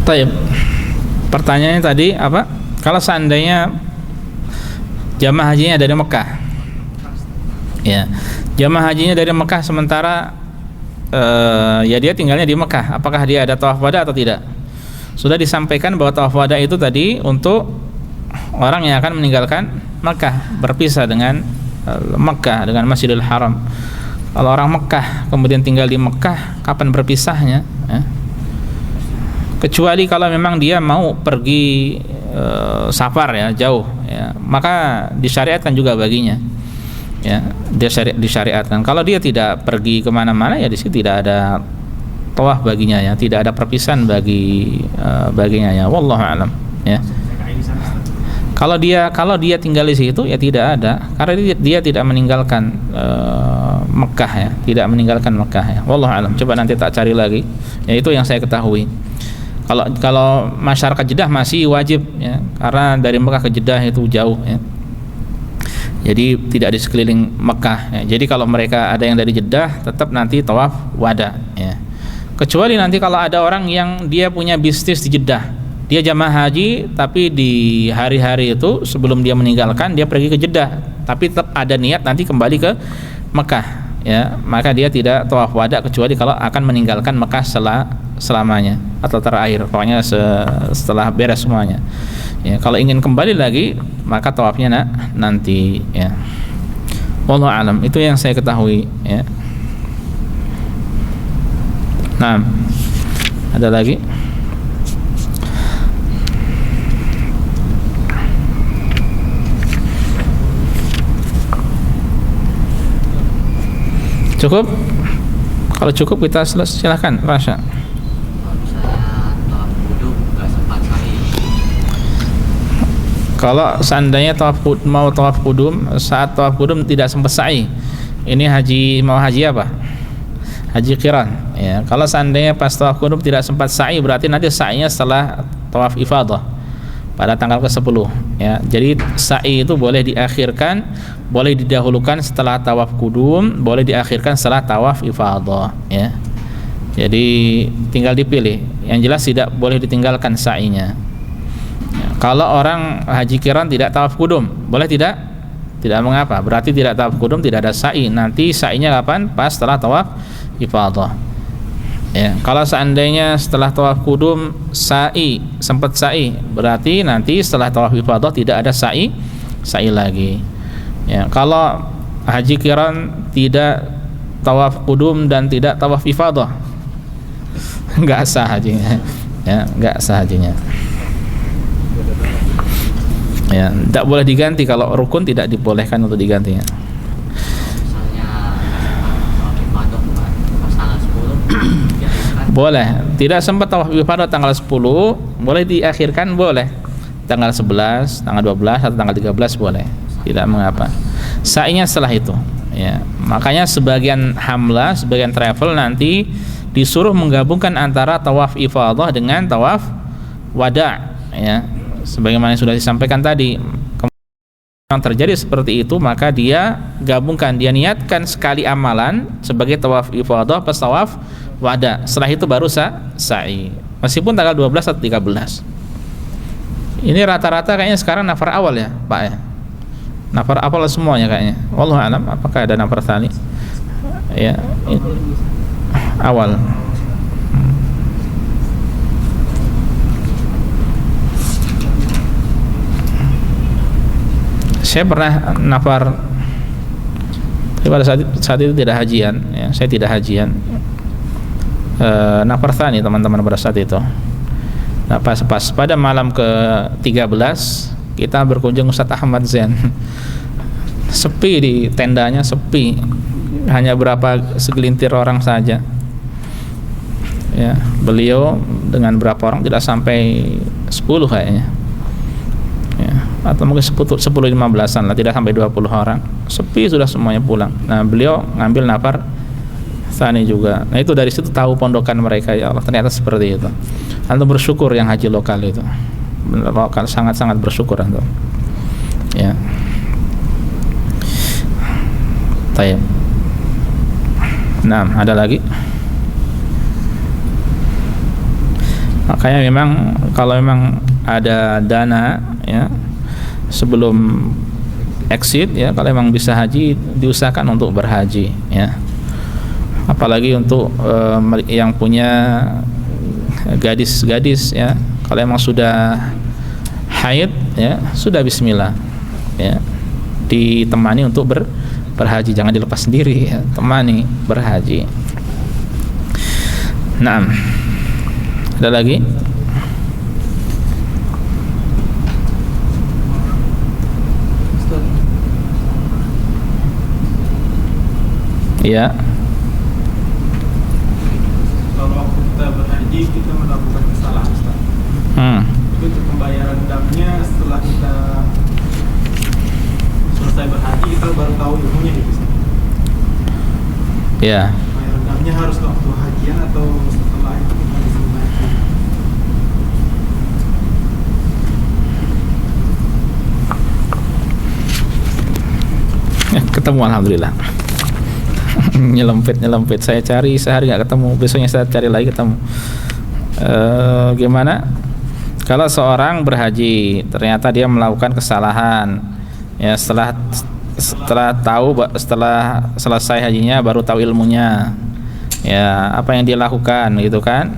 Taib. Pertanyaannya tadi apa? Kalau seandainya jamaah hajinya dari Mekah, ya, jamaah hajinya dari Mekah sementara ya dia tinggalnya di Mekah, apakah dia ada tawaf wada atau tidak? Sudah disampaikan bahwa tawaf wada itu tadi untuk orang yang akan meninggalkan Mekah, berpisah dengan Mekah, dengan Masjidil Haram. Kalau orang Mekah kemudian tinggal di Mekah, kapan berpisahnya? Ya. Kecuali kalau memang dia mau pergi safar ya, jauh ya, maka disyariatkan juga baginya ya, dia disyariatkan. Kalau dia tidak pergi kemana-mana ya di situ tidak ada tawaf baginya ya, tidak ada perpisahan baginya ya, wallahu alam ya. Kalau dia tinggal di situ ya tidak ada, karena dia tidak meninggalkan Mekah ya, tidak meninggalkan Mekah ya, wallahu alam. Coba nanti tak cari lagi ya, itu yang saya ketahui. Kalau masyarakat Jeddah masih wajib ya, karena dari Mekah ke Jeddah itu jauh ya. Jadi tidak di sekeliling Mekah ya. Jadi kalau mereka ada yang dari Jeddah tetap nanti tawaf wada ya. Kecuali nanti kalau ada orang yang dia punya bisnis di Jeddah, dia jamaah haji tapi di hari-hari itu sebelum dia meninggalkan dia pergi ke Jeddah, tapi tetap ada niat nanti kembali ke Mekah ya, maka dia tidak tawaf wada kecuali kalau akan meninggalkan Mekah selamanya atau terakhir, pokoknya setelah beres semuanya ya. Kalau ingin kembali lagi maka tawafnya nanti ya, wallahu alam. Itu yang saya ketahui ya. Nah, ada lagi? Cukup? Kalau cukup kita silakan, Rasha. Kalau seandainya mau tawaf qudum, saat tawaf qudum tidak sempat sa'i, ini mau haji apa? Haji qiran ya. Kalau seandainya pas tawaf qudum tidak sempat sa'i, berarti nanti sa'inya setelah tawaf ifadah pada tanggal ke-10 ya. Jadi sa'i itu boleh diakhirkan, boleh didahulukan setelah tawaf qudum, boleh diakhirkan setelah tawaf ifadah ya. Jadi tinggal dipilih. Yang jelas tidak boleh ditinggalkan sa'inya. Kalau orang haji qiran tidak tawaf qudum, boleh tidak? Tidak mengapa. Berarti tidak tawaf qudum, tidak ada sa'i. Nanti sa'inya kapan? Pas setelah tawaf ifadah. Ya, kalau seandainya setelah tawaf qudum sempat sa'i, berarti nanti setelah tawaf ifadah tidak ada sa'i lagi. Ya, kalau haji qiran tidak tawaf qudum dan tidak tawaf ifadah, enggak sah hajinya. Ya, enggak sah hajinya. Ya, tidak boleh diganti. Kalau rukun tidak dibolehkan untuk digantinya. Misalnya tanggal 10 boleh. Tidak sempat tawaf ifadah tanggal 10, boleh diakhirkan, boleh. Tanggal 11, tanggal 12 atau tanggal 13 boleh. Tidak mengapa. Sa'inya setelah itu. Ya, makanya sebagian hamlah, sebagian travel nanti disuruh menggabungkan antara tawaf ifadah dengan tawaf wada ya. Sebagaimana yang sudah disampaikan tadi, yang terjadi seperti itu maka dia gabungkan, dia niatkan sekali amalan sebagai tawaf ifadah pas tawaf wada. Setelah itu baru sa'i. Meskipun tanggal 12 atau 13. Ini rata-rata kayaknya sekarang nafar awal ya, Pak ya. Nafar awal semuanya kayaknya. Wallahu alam, apakah ada nafar tsani? Ya, awal. Saya pernah nafar, tapi pada saat itu tidak hajian ya, saya tidak hajian. Nafar tsani teman-teman pada saat itu. Nah, pas pada malam ke-13 kita berkunjung Ustaz Ahmad Zain. Sepi di tendanya, sepi. Hanya berapa segelintir orang saja. Ya, beliau dengan berapa orang tidak sampai 10 kayaknya. Ya, atau mungkin 10-15an lah, tidak sampai 20 orang. Sepi sudah semuanya pulang. Nah, beliau ngambil nafar tsani juga. Nah, itu dari situ tahu pondokan mereka, ya Allah, ternyata seperti itu. Antum bersyukur yang haji lokal itu. Lokal sangat-sangat bersyukur antum. Ya. Baik. Nah, ada lagi? Makanya memang kalau memang ada dana ya sebelum exit ya, kalau memang bisa haji diusahakan untuk berhaji ya. Apalagi untuk yang punya gadis-gadis ya, kalau memang sudah haid ya sudah bismillah ya, ditemani untuk berhaji, jangan dilepas sendiri ya, temani berhaji. Naam. Ada lagi? Ya. Kalau waktu kita berhaji kita melakukan kesalahan, Ustaz. Itu untuk pembayaran damnya setelah kita selesai berhaji kita baru tahu ilmunya gitu, Ustaz. Ya. Pembayaran damnya harus waktu hajian atau setelah itu kita bisa membayar? Ketemu alhamdulillah. nyelempit saya cari sehari nggak ketemu, besoknya saya cari lagi ketemu. Gimana kalau seorang berhaji ternyata dia melakukan kesalahan ya, setelah selesai hajinya baru tahu ilmunya ya, apa yang dia lakukan gitu kan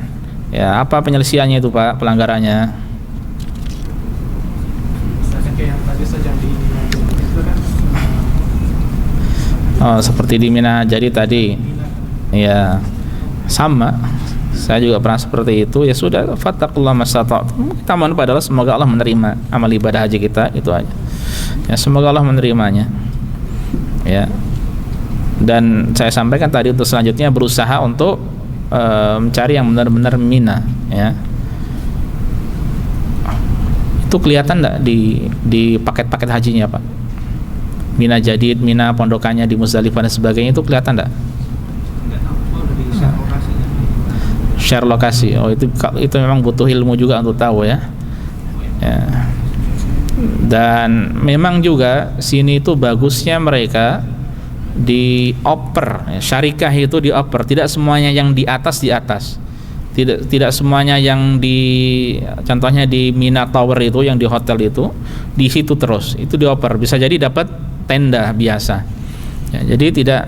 ya, apa penyelesaiannya itu Pak, pelanggarannya? Misalkan kayak yang tadi saja di itu kan seperti di Mina jadi tadi ya, sama saya juga pernah seperti itu ya, sudah fattaqullaha mastata'tum, kita mohon pada Allah semoga Allah menerima amal ibadah haji kita, itu aja ya, semoga Allah menerimanya ya. Dan saya sampaikan tadi untuk selanjutnya berusaha untuk mencari yang benar-benar Mina ya. Itu kelihatan enggak di paket-paket hajinya Pak? Mina Jadid, Mina pondokannya di Muzdalifah dan sebagainya, itu kelihatan enggak? enggak tahu, udah di share lokasinya. Share lokasi. Oh, itu memang butuh ilmu juga untuk tahu ya. Ya. Dan memang juga sini itu bagusnya mereka dioper ya, syarikah itu dioper, tidak semuanya yang di atas tidak semuanya yang contohnya di Mina Tower itu, yang di hotel itu di situ terus itu dioper, bisa jadi dapat tenda biasa ya, jadi tidak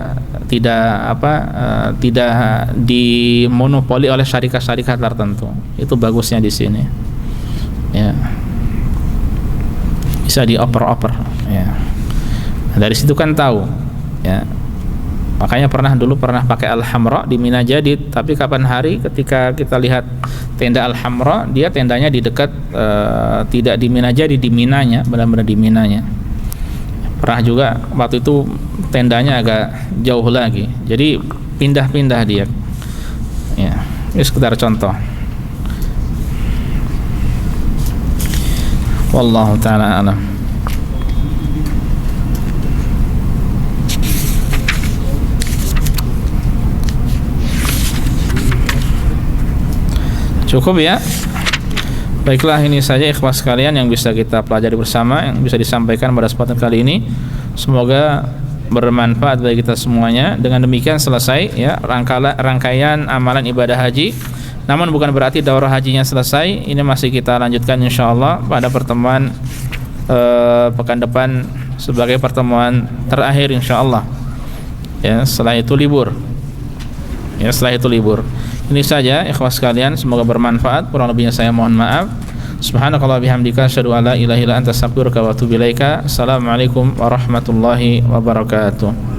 dimonopoli oleh syarikat-syarikat tertentu. Itu bagusnya di sini ya, bisa dioper-oper ya. Dari situ kan tahu ya, makanya dulu pernah pakai Al-Hamra di Mina Jadid, tapi kapan hari ketika kita lihat tenda Al-Hamra, dia tendanya di dekat tidak di Mina Jadid, di Minanya, benar-benar di Minanya. Pernah juga waktu itu tendanya agak jauh lagi, jadi pindah-pindah dia ya. Ini sekedar contoh. Wallahu ta'ala alam. Cukup ya. Baiklah, ini saja ikhwah sekalian yang bisa kita pelajari bersama, yang bisa disampaikan pada kesempatan kali ini. Semoga bermanfaat bagi kita semuanya. Dengan demikian selesai ya rangkaian amalan ibadah haji. Namun bukan berarti daurah hajinya selesai. Ini masih kita lanjutkan insyaallah pada pertemuan pekan depan sebagai pertemuan terakhir insyaallah. Ya, setelah itu libur. Ini saja ikhwas sekalian, semoga bermanfaat. Kurang lebihnya saya mohon maaf. Subhanakallah bihamdika asyhadu an la ilaha illa anta astaghfiruka wa atubu ilaika. Assalamualaikum warahmatullahi wabarakatuh.